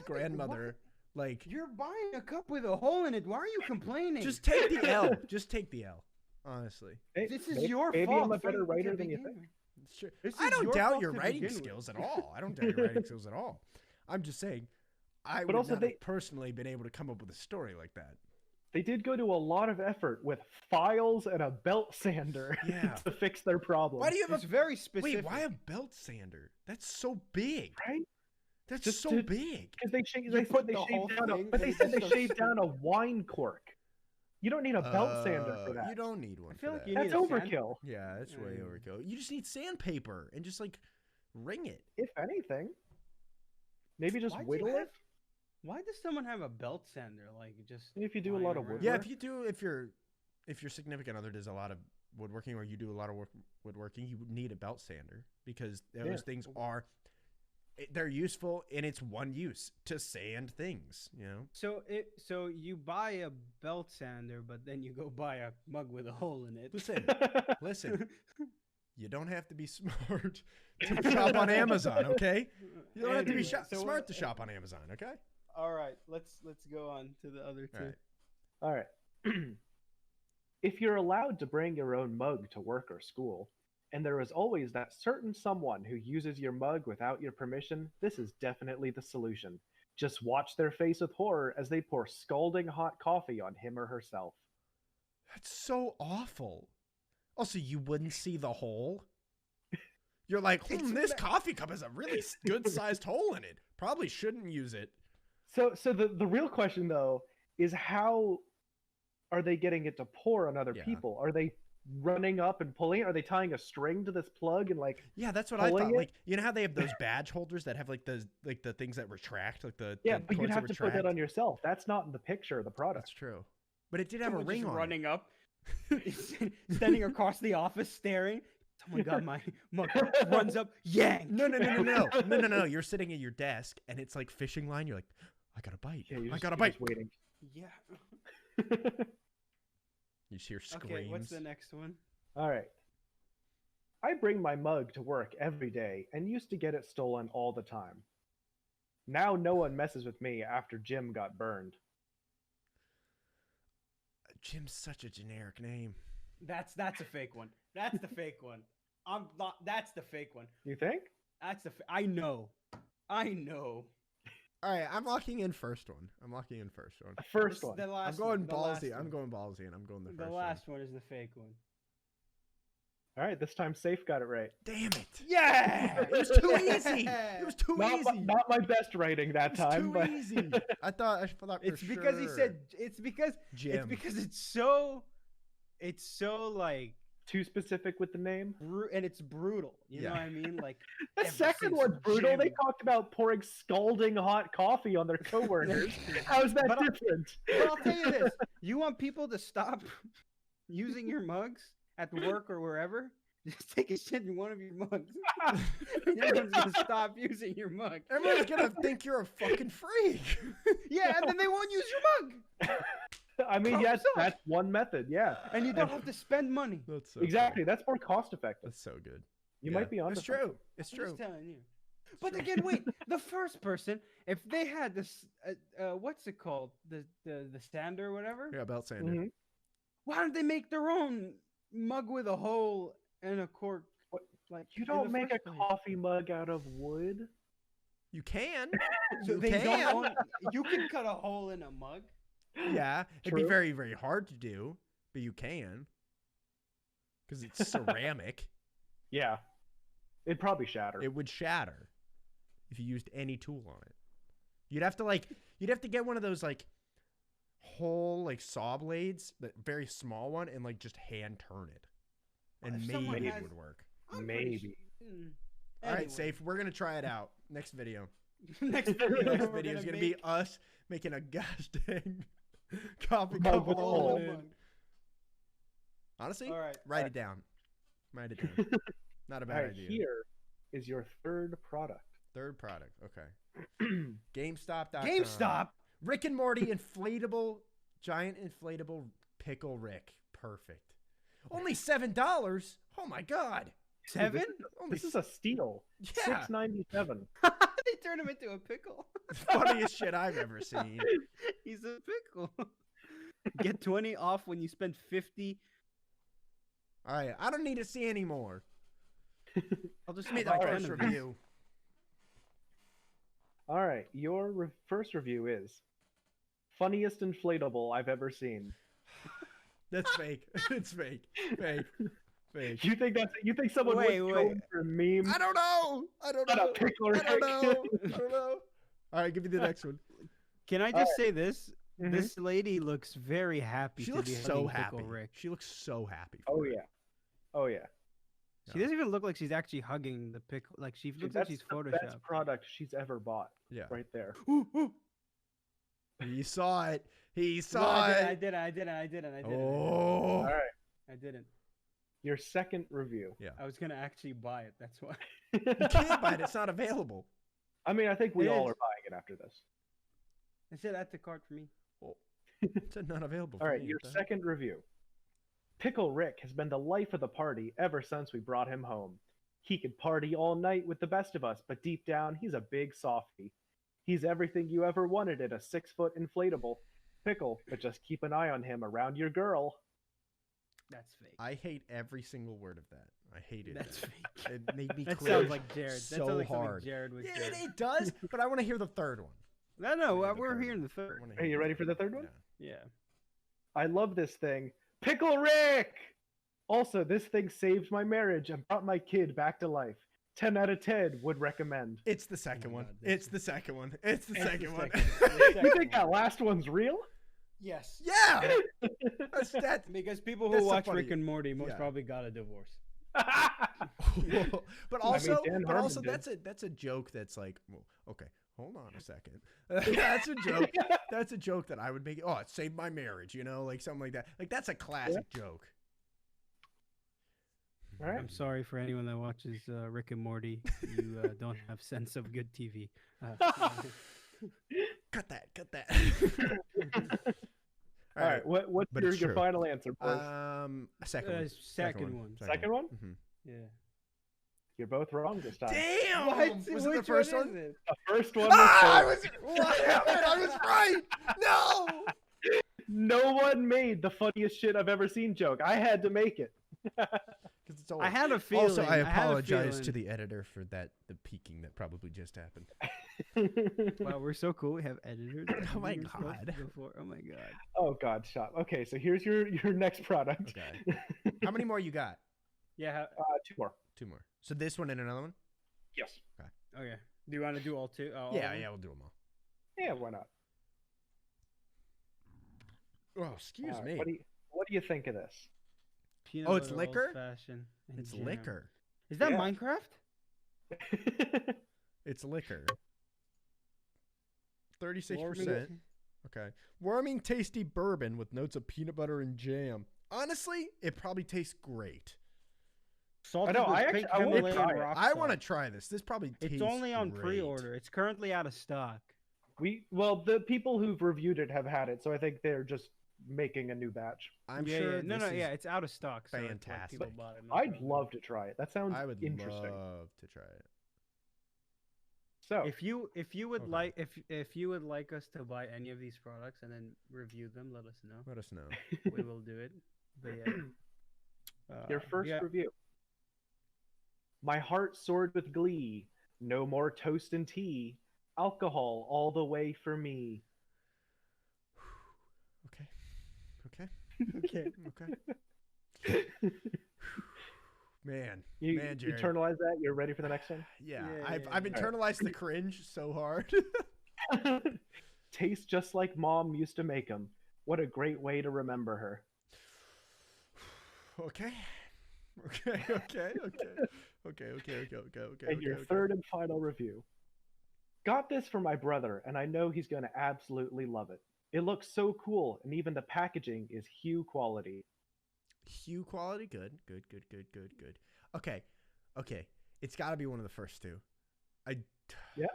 grandmother. Like You're buying a cup with a hole in it. Why are you complaining? just take the L. Just take the L. honestly. This is your maybe fault. I'm a better from writer the than you beginning. think. It's true. This I is don't your doubt fault your to writing begin with. skills at all. I don't doubt your writing skills at all. I'm just saying, I would also not have personally been able to come up with a story like that. They did go to a lot of effort with files and a belt sander Yeah. to fix their problem. Why do you have It's very a specific. wait? Why a belt sander? That's so big. Right? That's Just so to- big. Because they said put they the whole shaved down, thing but they and said they just a shaved down a wine cork. You don't need a belt sander for that. You don't need one I feel for like that. you That's need a sand- overkill. Yeah, that's way overkill. You just need sandpaper and just like ring it. If anything, maybe just Why'd you whittle have- it. Why does someone have a belt sander? Like just If you do a lying lot of around? woodwork. Yeah, if your significant other does a lot of woodworking or you do a lot of woodworking, you would need a belt sander because those things are they're useful and it's one use to sand things, you know. So you buy a belt sander, but then you go buy a mug with a hole in it. Listen, you don't have to be smart to shop on Amazon, okay? You don't have to be Anyway, so smart to shop on Amazon, okay? All right, let's go on to the other two. All right. All right. If you're allowed to bring your own mug to work or school, and there is always that certain someone who uses your mug without your permission, this is definitely the solution. Just watch their face with horror as they pour scalding hot coffee on him or herself. That's so awful. Also, you wouldn't see the hole. You're like, this coffee cup has a really good sized hole in it. Probably shouldn't use it. So the real question though is how are they getting it to pour on other Yeah. people? Are they running up and pulling it? Are they tying a string to this plug and like Yeah, that's what I pulling thought. it? Like, you know how they have those badge holders that have like the things that retract, like the yeah, the but you'd cords have to put retract? that on yourself. That's not in the picture of the product. That's true. But it did have Someone a ring just on running it. up, standing across the office, staring. Someone got my mug. Runs up, yank. No. You're sitting at your desk and it's like fishing line. You're like, I got a bite. Yeah, you're I just, got a you're bite. just waiting. Yeah. You just hear screams. Okay, what's the next one? All right. I bring my mug to work every day and used to get it stolen all the time. Now no one messes with me after Jim got burned. Jim's such a generic name. That's a fake one. That's the fake one. I'm not. That's the fake one. You think? That's the. I know. All right, I'm locking in first one. The first This- one. The I'm last going one, the last ballsy. I'm one. going ballsy, and I'm going the first The one. last one is the fake one. All right, this time Sayf got it right. Damn it! Yeah, It was too easy. It was too easy. Not my best writing that It's time, too but easy. I thought for It's because he sure. said. It's because. Jim. It's because it's so. It's so like. too specific with the name. And it's brutal. You know Yeah. what I mean? Like The ever second since one's brutal. They Jim- talked about pouring scalding hot coffee on their coworkers. How's that But I- different? But I'll tell you this: you want people to stop using your mugs at work or wherever. Just take a shit in one of your mugs. And everyone's gonna stop using your mug. Everyone's gonna think you're a fucking freak. Yeah, and then they won't use your mug. I mean, Problem yes, solved. that's one method. Yeah, And you don't have to spend money. That's so exactly. That's more cost effective. That's so good. You Yeah. might be on. It's true. It's I'm true. just telling you. But again, wait. The first person, if they had this, what's it called, the sander or whatever, Yeah, belt sander. Mhm. why don't they make their own mug with a hole and a cork? What? Like You in don't the make a first place? coffee mug out of wood. You can. So You they can. don't own, you can cut a hole in a mug. Yeah, it'd be True. very, very hard to do, but you can. Because it's ceramic. Yeah, it'd probably shatter. It would shatter if you used any tool on it. You'd have to get one of those like whole like saw blades, that very small one, and like just hand turn it. And If someone maybe it has- would work. I'm pretty Maybe. All right, Anyway. Safe. We're gonna try it out. Next video. Next video, Next we're video is gonna make be us making a gosh dang coffee Mug cup with a hole hole. in. mug. Honestly, All right. write it down. Write it down. Not a All bad right, idea. here is your third product. Third product. Okay. GameStop.com. GameStop. Rick and Morty giant inflatable pickle Rick. Perfect. Only $7. Oh my god. 7? Only This is a steal. yeah. $6.97. They turn him into a pickle. Funniest shit I've ever seen. He's a pickle. Get 20 off when you spend 50 All right, I don't need to see anymore. I'll just Give me buy the 10 first of these. review. All right, your first review is funniest inflatable I've ever seen. That's fake. It's fake. Fake. Fake. You think someone Wait, would wait. go for a meme? I don't know. I don't Not a know. pickle I Rick. don't know. I don't know. All right, give me the next one. Can I just say this? Mhm. This lady looks very happy She to looks be so hugging happy. Pickle Rick. She looks so happy. Oh for it. yeah. Oh yeah. She doesn't even look like she's actually hugging the pickle. Like she Dude, looks like that's she's the best photoshopped. product she's ever bought. Yeah. Right there. Ooh, ooh. He saw it. He No, saw I it. didn't. Oh. All right. I didn't. Your second review. Yeah. I was gonna actually buy it. That's why. You can't buy it. It's not available. I mean, I think we It all is. are buying it after this. I said add to cart for me. It's not available. All for right, me. your What the heck? second review. Pickle Rick has been the life of the party ever since we brought him home. He could party all night with the best of us, but deep down, he's a big softie. He's everything you ever wanted in a 6-foot inflatable. Pickle, but just keep an eye on him around your girl. That's fake. I hate every single word of that. I hated That's it. fake. It made me That cringe sounds like Jared. That so sounds like hard. something Jared would Yeah, do. it does, but I want to hear the third one. No, I no, wanna hear the we're third hearing one. the I third. wanna Are hear you the ready for the third one? Yeah. Yeah. I love this thing. Pickle Rick! Also, this thing saved my marriage and brought my kid back to life. 10 out of 10 would recommend. It's the second my one. God, this It's the second one. It's the It's the second one. second You think that last one's real? Yes. Yeah. That's Because people That's who so watch funny. Rick and Morty most Yeah. probably got a divorce. but also, Dan but also Harmon that's a joke that's like, well, okay, hold on a second. That's a joke. That's a joke that I would make. Oh, it saved my marriage, like something like that. Like that's a classic joke. All right. I'm sorry for anyone that watches Rick and Morty. You don't have sense of good TV. Cut that. Cut that. All right. What's But your, it's your true. final answer, boys? A second one. Second one. Second one? Mhm. Yeah. You're both wrong this time. Damn! Was it the Which first one? one? Is it? The first one Ah, was I was right. No. no one made the funniest shit I've ever seen joke. I had to make it. 'Cause it's I had a feeling. Also, I had a apologize to feeling. the editor for the peeking that probably just happened. Wow, we're so cool. We have editors. that Oh my do stuff God. before- Oh my god. Oh God, stop. Okay, so here's your next product. Okay. How many more you got? Yeah. 2 more. 2 more. So this one and another one? Yes. Okay. Do you want to do all two? All Yeah, of them? yeah, we'll do them all. Yeah, why not? Oh, excuse All right, me. What do you think of this? Peanut Oh, it's butter, liquor? old-fashioned, and It's jam. liquor. Is that Yeah. Minecraft? It's liquor. 36%. Warming- Okay. Warming, tasty bourbon with notes of peanut butter and jam. Honestly, it probably tastes great. Salted know, with I pink actually- I wanna Himalayan try it. rock I want to salt. try this. This probably tastes It's only on great. pre-order. It's currently out of stock. The people who've reviewed it have had it, so I think they're just making a new batch. I'm yeah, sure yeah. No, this no, is yeah, it's out of stock. So it's like fantastic. people bought it, no I'd problem. love to try it. That sounds I would interesting. love to try it. So If you would Okay. like if you would like us to buy any of these products and then review them, let us know. Let us know. We will do it. But yeah. your first yeah. review. My heart soared with glee. No more toast and tea. Alcohol all the way for me. Okay. Okay. Okay. Okay. Man. You Man, Jared. internalize that. You're ready for the next one. Yeah, Yeah, I've yeah, I've yeah. internalized the cringe so hard. Tastes just like mom used to make them. What a great way to remember her. Okay. Okay. Okay. Okay. And your third and final review. Got this for my brother, and I know he's going to absolutely love it. It looks so cool, and even the packaging is Hue quality. Hue quality, good. Okay. It's got to be one of the first two. Yeah.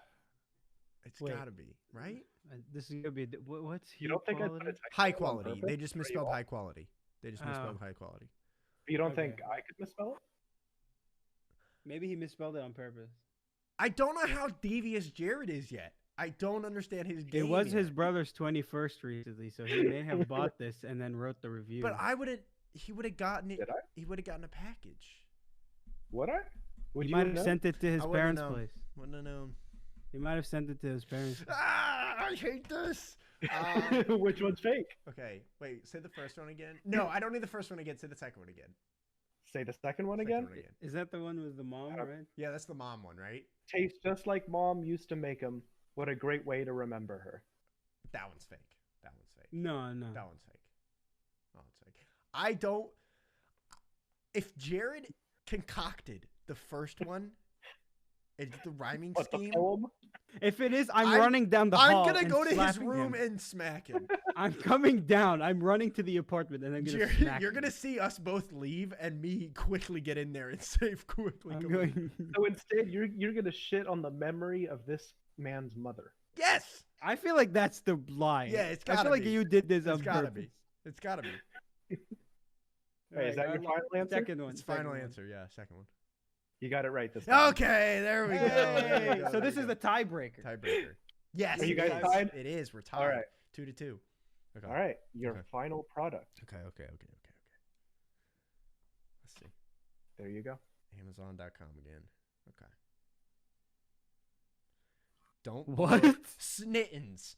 It's Wait. got to be right. This is gonna be what's You Hue don't think I quality? put a typo High on quality. purpose They just for you misspelled all? high quality. They just misspelled Oh. high quality. You don't Okay. think I could misspell it? Maybe he misspelled it on purpose. I don't know how devious Jared is yet. I don't understand his game. It was his yet. brother's 21st recently, so he may have bought this and then wrote the review. But I wouldn't. he would have gotten it. Did I? He would have gotten a package. Would I? Would He you might know? have sent it to his I wouldn't parents' know. place. Wouldn't have known. He might have sent it to his parents. Ah, I hate this. Which one's fake? Okay, wait. Say the first one again. No, I don't need the first one again. Say the second one again. Say the second one Second again. one again. Is that the one with the mom, right? Yeah, that's the mom one, right? Tastes just like mom used to make them. What a great way to remember her. That one's fake. That one's fake. No, no. That one's fake. That one's fake. I don't. If Jared concocted the first one, it's the rhyming What, the scheme. poem? If it is, I'm running down the hall. I'm gonna and go to his slapping room him. and smack him. I'm coming down. I'm running to the apartment and I'm gonna Jared, smack you're him. gonna see us both leave and me quickly get in there and Sayf quickly. I'm come in. going. So instead, you're gonna shit on the memory of this man's mother. Yes. I feel like that's the lie. Yeah, it's I gotta feel like be. you did this on It's gotta purpose. be. It's gotta be. Hey, is that your final answer? Second one. It's second final one. answer. Yeah, second one. You got it right this time. Okay, there we go. There we Hey, go, so there this we is go. the tiebreaker. Tiebreaker. Yes. Are you it guys is. tied? It is. We're tied. All right. 2-2. Okay. All right. Your Okay. final product. Okay. Let's see. There you go. Amazon.com again. Okay. Don't What? Snittens.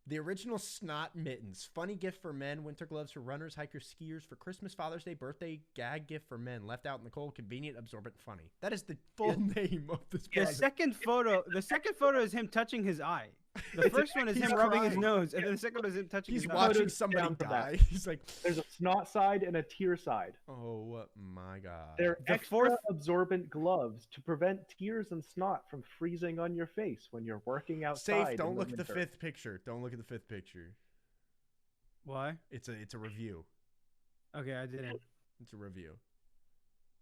The original snot mittens. Funny gift for men. Winter gloves for runners, hikers, skiers. For Christmas, Father's Day, birthday, gag gift for men. Left out in the cold, convenient, absorbent, funny. That is the full name of this The product. second photo. The second photo is him touching his eye. The It's- first one is he's him rubbing his crying. nose, and then the second one is him touching He's his watching eye. somebody down for that. die. He's like, There's a snot side and a tear side. oh my god. They're The extra fourth- absorbent gloves to prevent tears and snot from freezing on your face when you're working outside. Safe. Don't in look at the winter. fifth picture. Don't look at the fifth picture. Why? It's a review. Okay, I didn't. It's a review.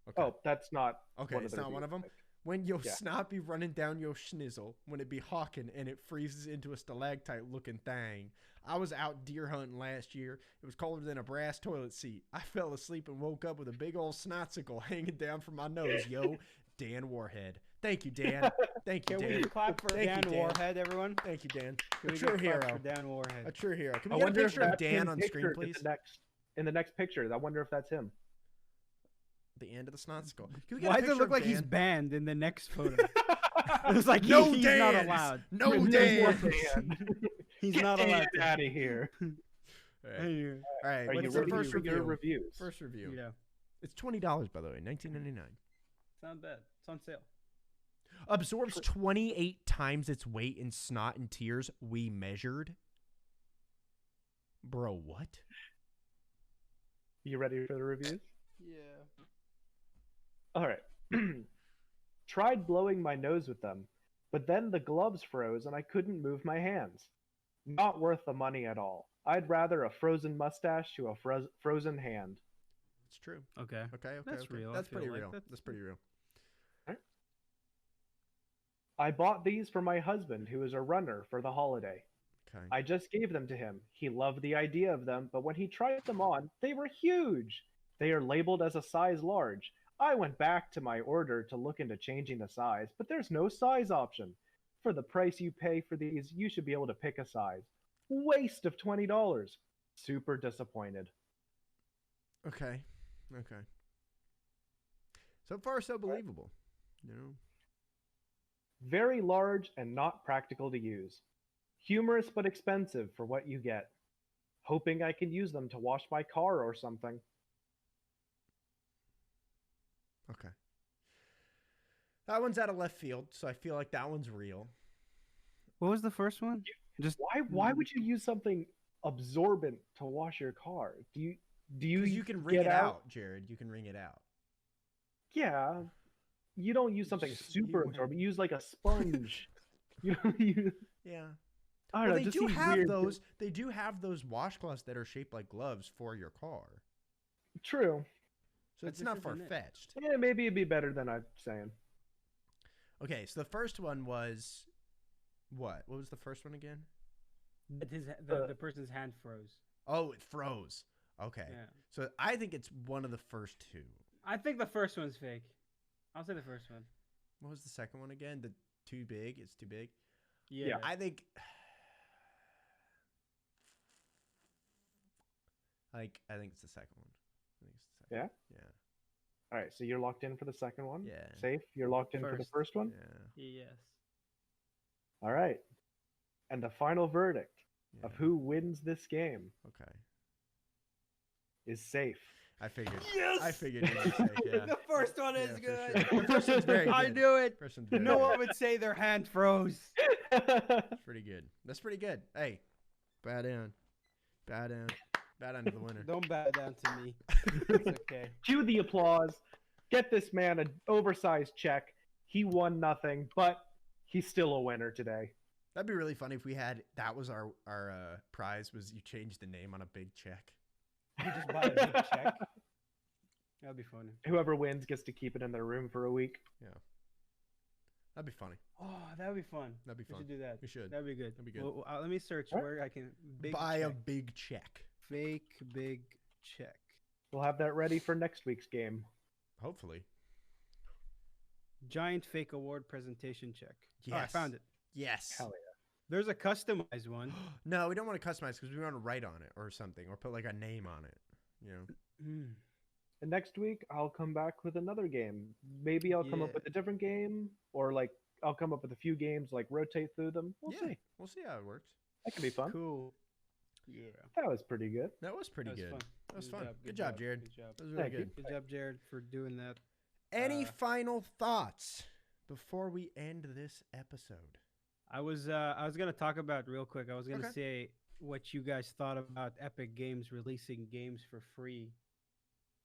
Okay. Oh, that's not. Okay, one it's of the not one of them. reviews. When your Yeah. snot be running down your schnizzle, when it be hawking and it freezes into a stalactite looking thing. I was out deer hunting last year. It was colder than a brass toilet seat. I fell asleep and woke up with a big old snotsicle hanging down from my nose. Yo, Dan Warhead. Thank you, Dan. Thank you, Can Dan. we clap for Thank you, Dan Dan. Warhead, everyone? Thank you, Dan. Can A we true get claps hero. for Dan Warhead. A true hero. Can I we get a wonder if picture of that's Dan him on screen, pictured please? In the next picture. I wonder if that's him. The end of the snotsicle. Can we get a Why does picture it look of like he's Dan? banned in the next photo? It's like No he's not Dans! allowed. No There's Dan. more Dan. He's Get not Dan allowed. to. out of here. All right. Anyway, All right. Are you What's the ready first for your review? reviews? First review. yeah, It's $20, by the way. $19.99. it's not bad. It's on sale. Absorbs 28 times its weight in snot and tears we measured. Bro, what? You ready for the reviews? Yeah. All right. Tried blowing my nose with them, but then the gloves froze and I couldn't move my hands. Not worth the money at all. I'd rather a frozen mustache to a frozen hand. It's true. Okay. Okay. That's okay. real. I That's feel pretty like real. that's- That's pretty real. I bought these for my husband, who is a runner, for the holiday. Okay. I just gave them to him. He loved the idea of them, but when he tried them on, they were huge. They are labeled as a size large. I went back to my order to look into changing the size, but there's no size option. For the price you pay for these, you should be able to pick a size. Waste of $20. Super disappointed. Okay. Okay. So far, so believable. You know. Very large and not practical to use. Humorous but expensive for what you get. Hoping I can use them to wash my car or something. Okay. That one's out of left field, so I feel like that one's real. What was the first one? Just Why would you use something absorbent to wash your car? Do you Because you can wring get it out, Jared. You can wring it out. Yeah. You don't use something Just- super you- absorbent. You use like a sponge. you don't use, Yeah. I Well, don't know. they it just do seems have weird. those. They do have those washcloths that are shaped like gloves for your car. True. So But it's this not isn't far it. fetched. Yeah, maybe it'd be better than I'm saying. Okay, so the first one was what? What was the first one again? that the person's hand froze. Oh, it froze. Okay. Yeah. So I think it's one of the first two. I think the first one's fake. I'll say the first one. What was the second one again? The too big? It's too big? Yeah. I think I think it's the second one. I think it's the second. Yeah? Yeah. All right, so you're locked in for the second one. Yeah. Safe. You're locked in for the First. first one. Yeah. Yes. All right. And the final verdict Yeah. of who wins this game Okay. is Safe. I figured. Yes! I figured it was safe. Yeah. The first one Yeah, is for good. sure. The first one's very good. I knew it. First one's very No good. one would say their hand froze. That's pretty good. That's pretty good. Hey, bow down. Bow down. Bow down to the winner. Don't bow down to me. It's okay. Cue the applause. Get this man an oversized check. He won nothing, but he's still a winner today. That'd be really funny if we had that was our prize was you changed the name on a big check. You just buy a big check. That'd be funny. Whoever wins gets to keep it in their room for a week. That'd be funny. Oh, that'd be fun. That'd be We fun. should do that. We should. That'd be good. That'd be good. Well, let me search Alright. where I can Buy a check. big check. Fake big check. We'll have that ready for next week's game. Hopefully. Giant fake award presentation check. Yes. Oh, I found it. Yes. Hell There's a customized one. No, we don't want to customize because we want to write on it or something or put like a name on it. You know. Hmm. And next week, I'll come back with another game. Maybe I'll come up Yeah. with a different game, or like I'll come up with a few games, like rotate through them. We'll Yeah. see. We'll see how it works. That could be fun. Cool. Yeah. That was pretty good. That was pretty That was good. fun. That was fun. Good job, Jared. Good job. That was really Thank you. good. Good job, Jared, for doing that. Any Uh, final thoughts before we end this episode? I was gonna talk about real quick. I was gonna Okay. say what you guys thought about Epic Games releasing games for free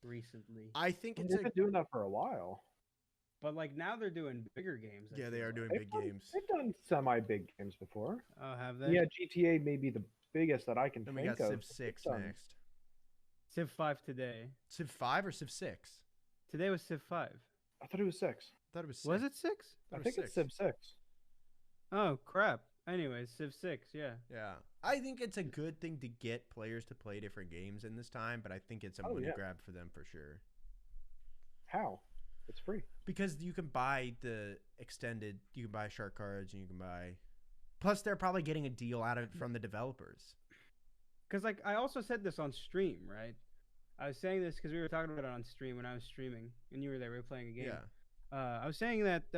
recently. I think it's They've a been doing that for a while. But like now they're doing bigger games. I yeah. They feel are like. doing They've big done- games. They've done semi-big games before. Oh, have they? Yeah, GTA may be the biggest that I can Then we think got of. Civ 6 done. next. Civ 5 today. Civ 5 or Civ 6? Today was Civ 5. I thought it was 6. I thought it was 6. Was it 6? I Thought it think was it's Civ 6. Oh crap. Anyways, Civ 6. Yeah. Yeah. I think it's a good thing to get players to play different games in this time, but I think it's a Oh, money yeah. grab for them for sure. How? It's free. Because you can buy the extended, you can buy shark cards, and you can buy. Plus, they're probably getting a deal out of it from the developers. Because like I also said this on stream, right? I was saying this because we were talking about it on stream when I was streaming, and you were there. We were playing a game. Yeah. I was saying that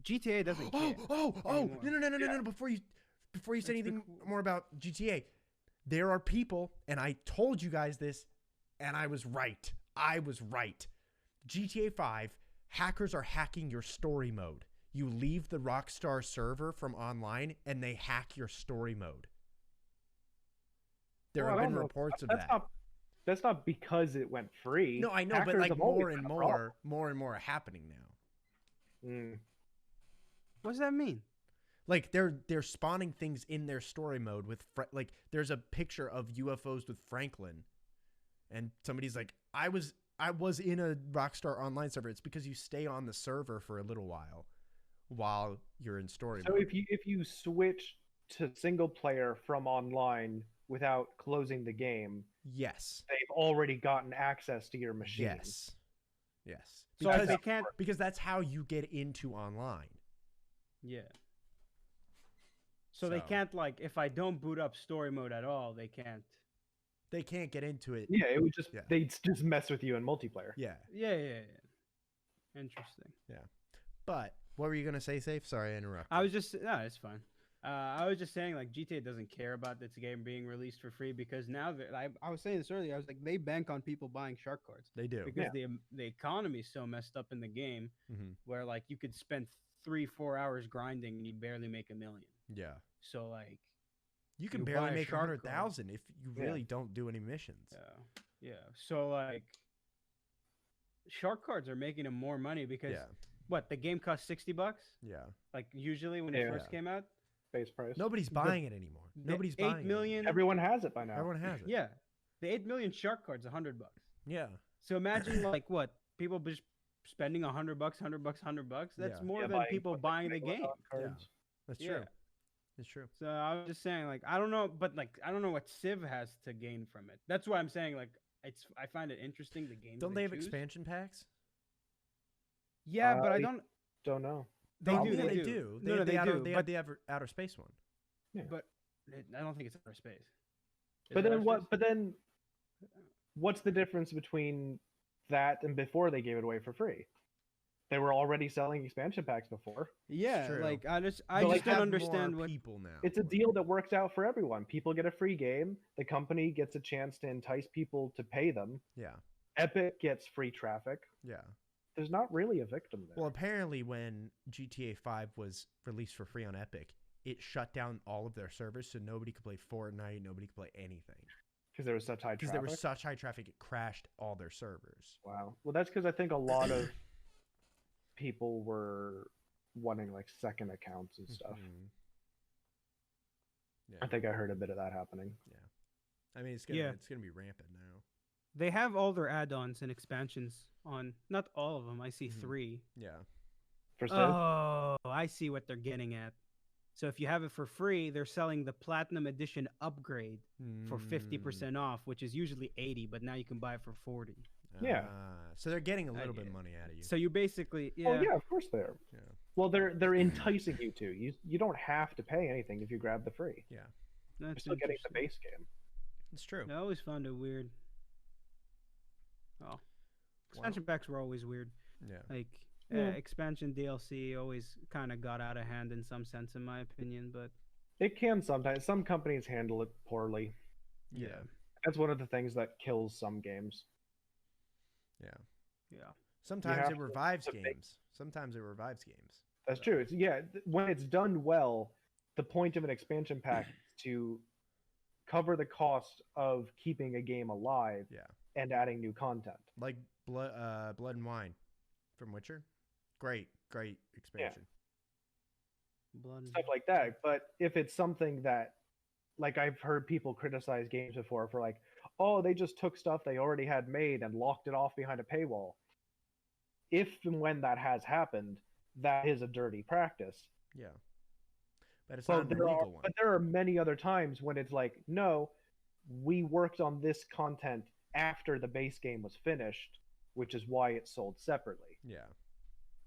GTA doesn't care. No! Yeah. Before you say That's the anything cool- more about GTA, there are people, and I told you guys this, and I was right. GTA 5, hackers are hacking your story mode. You leave the Rockstar server from online, and they hack your story mode. There Well, have I been don't know. reports of That's that. that's not because it went free. No, I know, but Hackers like have always more and had a problem. more are happening now. Mm. What does that mean? Like they're spawning things in their story mode with like there's a picture of UFOs with Franklin, and somebody's like, I was in a Rockstar Online server. It's because you stay on the server for a little while you're in story So mode. if you switch to single player from online without closing the game, Yes, they've already gotten access to your machine. yes. So Because they can't. because that's how you get into online. Yeah. So they So- can't like if I don't boot up story mode at all, they can't. They can't get into it. Yeah, it would just Yeah. they'd just mess with you in multiplayer. Yeah. Yeah. Interesting. But what were you gonna say, Safe? Sorry, I interrupted. I was just no, it's fine. I was just saying like GTA doesn't care about this game being released for free because now that I was saying this earlier, I was like they bank on people buying shark cards They do. because the economy is so messed up in the game Mhm. where like you could spend 3-4 hours grinding and you barely make $1 million. Yeah. So like You can You buy barely a make shark 100,000 if you Yeah. really don't do any missions. yeah. So like shark cards are making them more money because Yeah. what the game costs $60 Yeah. like usually when it Yeah. first came out. Base price. Nobody's buying it anymore. The Nobody's 8 buying million. Everyone has it by it. now. Everyone has it. Yeah, the 8 million shark cards $100. Yeah. So imagine like what people just spending $100, $100. That's Yeah. more Yeah, than people buying the game. cards. That's Yeah. true. It's true. So I was just saying, like, I don't know, but like, I don't know what Civ has to gain from it. That's why I'm saying, like, I find it interesting the games. Don't they have choose. expansion packs? Yeah, but I I don't. Don't know. They Oh, do. yeah, They do. do. No, no, they outer, do. They have the outer space one. Yeah. But I don't think it's outer space. Is But it then outer what? space? But then what's the difference between that and before they gave it away for free? They were already selling expansion packs before. Yeah, true. like I just But don't have understand more what. people now. It's a deal that works out for everyone. People get a free game. The company gets a chance to entice people to pay them. Yeah, Epic gets free traffic. yeah. There's not really a victim there. Well, apparently, when GTA 5 was released for free on Epic, it shut down all of their servers, so nobody could play Fortnite, nobody could play anything. Because there was such high Because traffic. there was such high traffic, it crashed all their servers. Wow. Well, that's because I think a lot of people were wanting like second accounts and stuff. Mhm. Yeah, I think I heard a bit of that happening. I mean, it's Yeah. gonna be rampant now. They have all their add-ons and expansions on. Not all of them. I see Mhm. 3. Yeah, For Civ? Oh, I see what they're getting at. So if you have it for free, they're selling the Platinum Edition upgrade for 50% off, which is usually 80, but now you can buy it for 40. Yeah. So they're getting a little yeah. bit of money out of you. So you basically, Oh yeah, of course they are. Yeah. Well, they're enticing you to. You don't have to pay anything if you grab the free. Yeah, You're that's still getting the interesting. base game. it's true. I always found it weird. Oh, expansion packs were always weird. Yeah. Like Yeah. expansion DLC always kind of got out of hand in some sense, in my opinion. But It can sometimes. Some companies handle it poorly. Yeah. That's one of the things that kills some games. Yeah. yeah, Sometimes have it to- revives to make- games. Sometimes it revives games. That's true. It's when it's done well, the point of an expansion pack is to cover the cost of keeping a game alive Yeah. and adding new content. Like Blood and Wine from Witcher. Great expansion. blood. Stuff like that. But if it's something that, like, I've heard people criticize games before for like, oh, they just took stuff they already had made and locked it off behind a paywall. If and when that has happened, that is a dirty practice. Yeah. But it's But not an illegal one. but there are many other times when it's like, no, we worked on this content after the base game was finished, which is why it's sold separately. Yeah.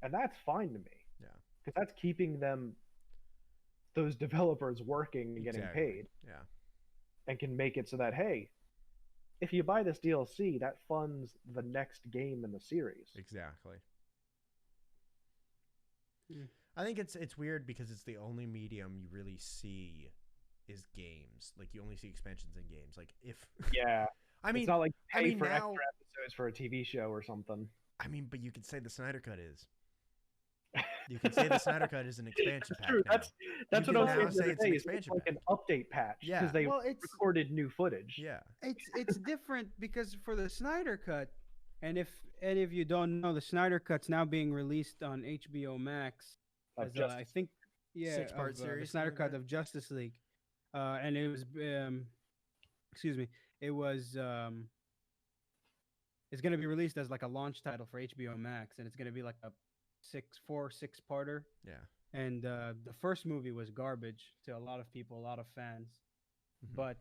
And that's fine to me. Yeah. Because that's keeping those developers working and getting Exactly. paid, Yeah. and can make it so that, hey, if you buy this DLC, that funds the next game in the series. Exactly. Hmm. I think it's weird because it's the only medium you really see is games. Like you only see expansions in games. Like if Yeah. I mean it's not like I pay mean, for now- extra episodes for a TV show or something. but you could say the Snyder Cut is. You could say the Snyder Cut is an expansion That's pack. true. Now. That's You what I can now was say saying the it's other an day. It's expansion like an update patch Yeah. because they Well, it's recorded new footage. Yeah. it's different because for the Snyder Cut, and if any of you don't know, the Snyder Cut's now being released on HBO Max. Of As, Justice I think, yeah, Six-part of, series, the Snyder something like Cut that? of Justice League, and it was, excuse me, it was, it's gonna be released as like a launch title for HBO Max, and it's gonna be like a 6-parter. Yeah. And the first movie was garbage to a lot of people, a lot of fans. Mhm. But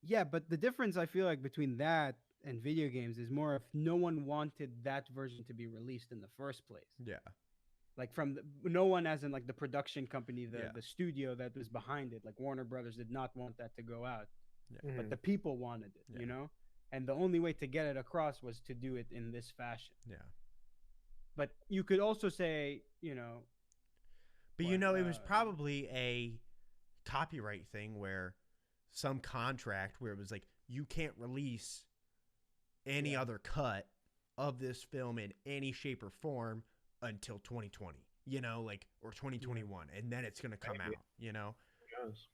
yeah, but the difference I feel like between that and video games is more if no one wanted that version to be released in the first place. Yeah. Like no one, as in like the production company, Yeah. the studio that was behind it, like Warner Brothers did not want that to go out, Mhm. but the people wanted it, Yeah. you know. And the only way to get it across was to do it in this fashion. Yeah. But you could also say, you know, But What, it was probably a copyright thing where some contract where it was like you can't release any Yeah. other cut of this film in any shape or form until 2020, like or 2021, and then it's going to come Maybe. out, Who knows?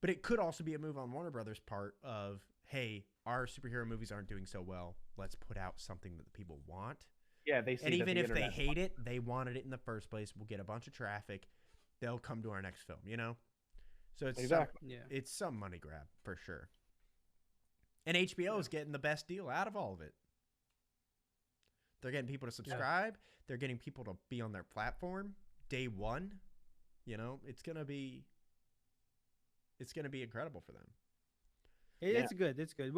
But it could also be a move on Warner Brothers' part of, hey, our superhero movies aren't doing so well. Let's put out something that the people want. Yeah, they see And that even the if they internet- hate it, they wanted it in the first place. We'll get a bunch of traffic. They'll come to our next film, So it's Exactly. yeah. it's some money grab for sure. And HBO is getting the best deal out of all of it. They're getting people to subscribe. They're getting people to be on their platform day one. It's gonna be incredible for them. It's good. It's good.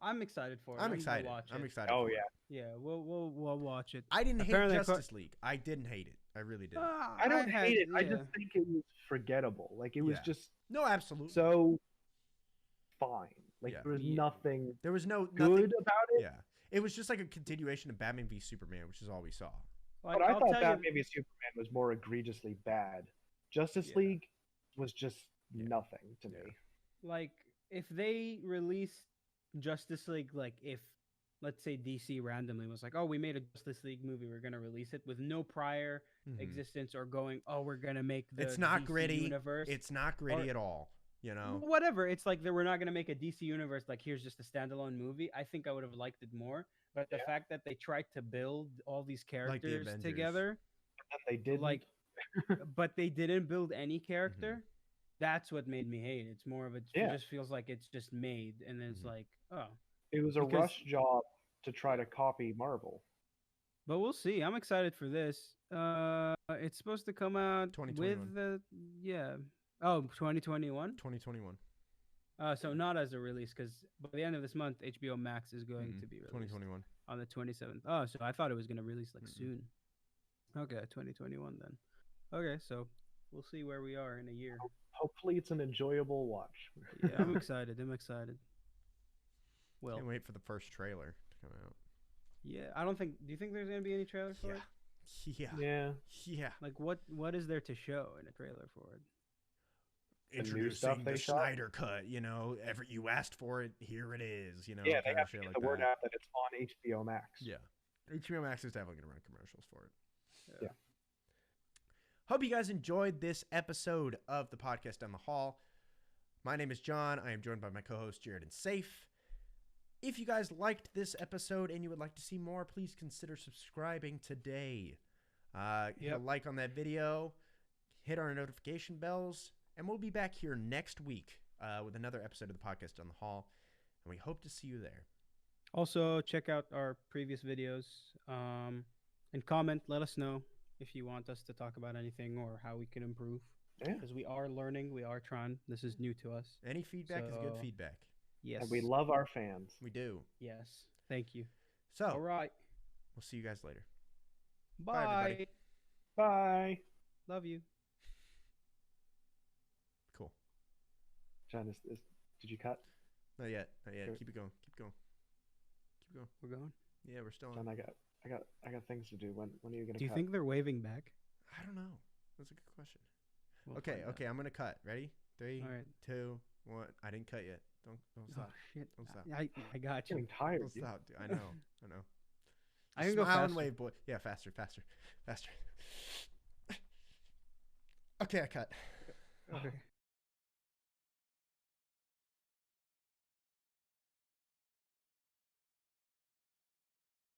I'm excited for it. I'm gonna excited. watch I'm it. excited. Oh for it. yeah. Yeah, we'll watch it. I didn't Apparently, hate Justice League. I didn't hate it. I really didn't. I don't hate it. I yeah. just think it was forgettable. Like it was Yeah. just No, absolutely. so fine. Like Yeah. there was Yeah. nothing There was no good nothing. about it. Yeah, it was just like a continuation of Batman v Superman, which is all we saw. Like, But I I'll thought tell that you, maybe Superman was more egregiously bad. Justice Yeah. League was just Yeah. nothing to Yeah. me. like, if they released Justice League, like, if, let's say, DC randomly was like, oh, we made a Justice League movie, we're gonna release it with no prior Mhm. existence, or going, oh, we're gonna make the It's not DC gritty. universe. It's not gritty at all. You know. Whatever. It's like we're not gonna make a DC universe. Like, here's just a standalone movie. I think I would have liked it more. But the fact that they tried to build all these characters Avengers. together, And they did like, but they didn't build any Mm-hmm. character. That's what made me hate it. It's more of a. Yeah. It just feels like it's just made, and then it's Mhm. like, oh. it was a because- rush job to try to copy Marvel. But we'll see. I'm excited for this. It's supposed to come out 2021. with the Oh, 2021. 2021. So not as a release, because by the end of this month, HBO Max is going to be released 2021. on the 27th. Oh, so I thought it was going to release like Mm-mm. soon. Okay, 2021 then. Okay, so we'll see where we are in a year. Hopefully, it's an enjoyable watch. Yeah, I'm excited. I'm excited. Well, Can't wait for the first trailer to come out. yeah, I don't think. Do you think there's going to be any trailer for it? Yeah. Yeah. Yeah. Like, what is there to show in a trailer for it? The new Introducing stuff they the shot? Snyder cut. You know, you asked for it. Here it is. You know. Yeah, they kind have of to shit get like the word that. out that it's on HBO Max. Yeah. HBO Max is definitely going to run commercials for it. Yeah. Hope you guys enjoyed this episode of the podcast Down the Hall. My name is John. I am joined by my co-hosts Jared and Sayf. If you guys liked this episode and you would like to see more, please consider subscribing today. Hit a like on that video, hit our notification bells, and we'll be back here next week with another episode of the podcast Down the Hall, and we hope to see you there. Also, check out our previous videos and comment. Let us know if you want us to talk about anything or how we can improve. Yeah. Because we are learning, we are trying. This is new to us. Any feedback is good So- feedback. Yes. And we love our fans. We do. Yes. Thank you. So, All right. we'll see you guys later. Bye. everybody. Bye. Love you. Cool. John, did you cut? Not yet. Not yet. Good. Keep it going. Keep going. Keep going. We're going. Yeah, we're still John, on. I got things to do. When are you gonna Do you cut? think they're waving back? I don't know. That's a good question. We'll Okay, find out. okay. I'm gonna cut. Ready? 3, All right. 2, 1. I didn't cut yet. Don't Oh stop. shit. Don't stop. I got I'm you. getting tired. Don't dude. stop. Dude. I know. I know. I can go Smile and faster. wave, boy. Yeah, faster, faster, faster. Okay, I cut. Okay.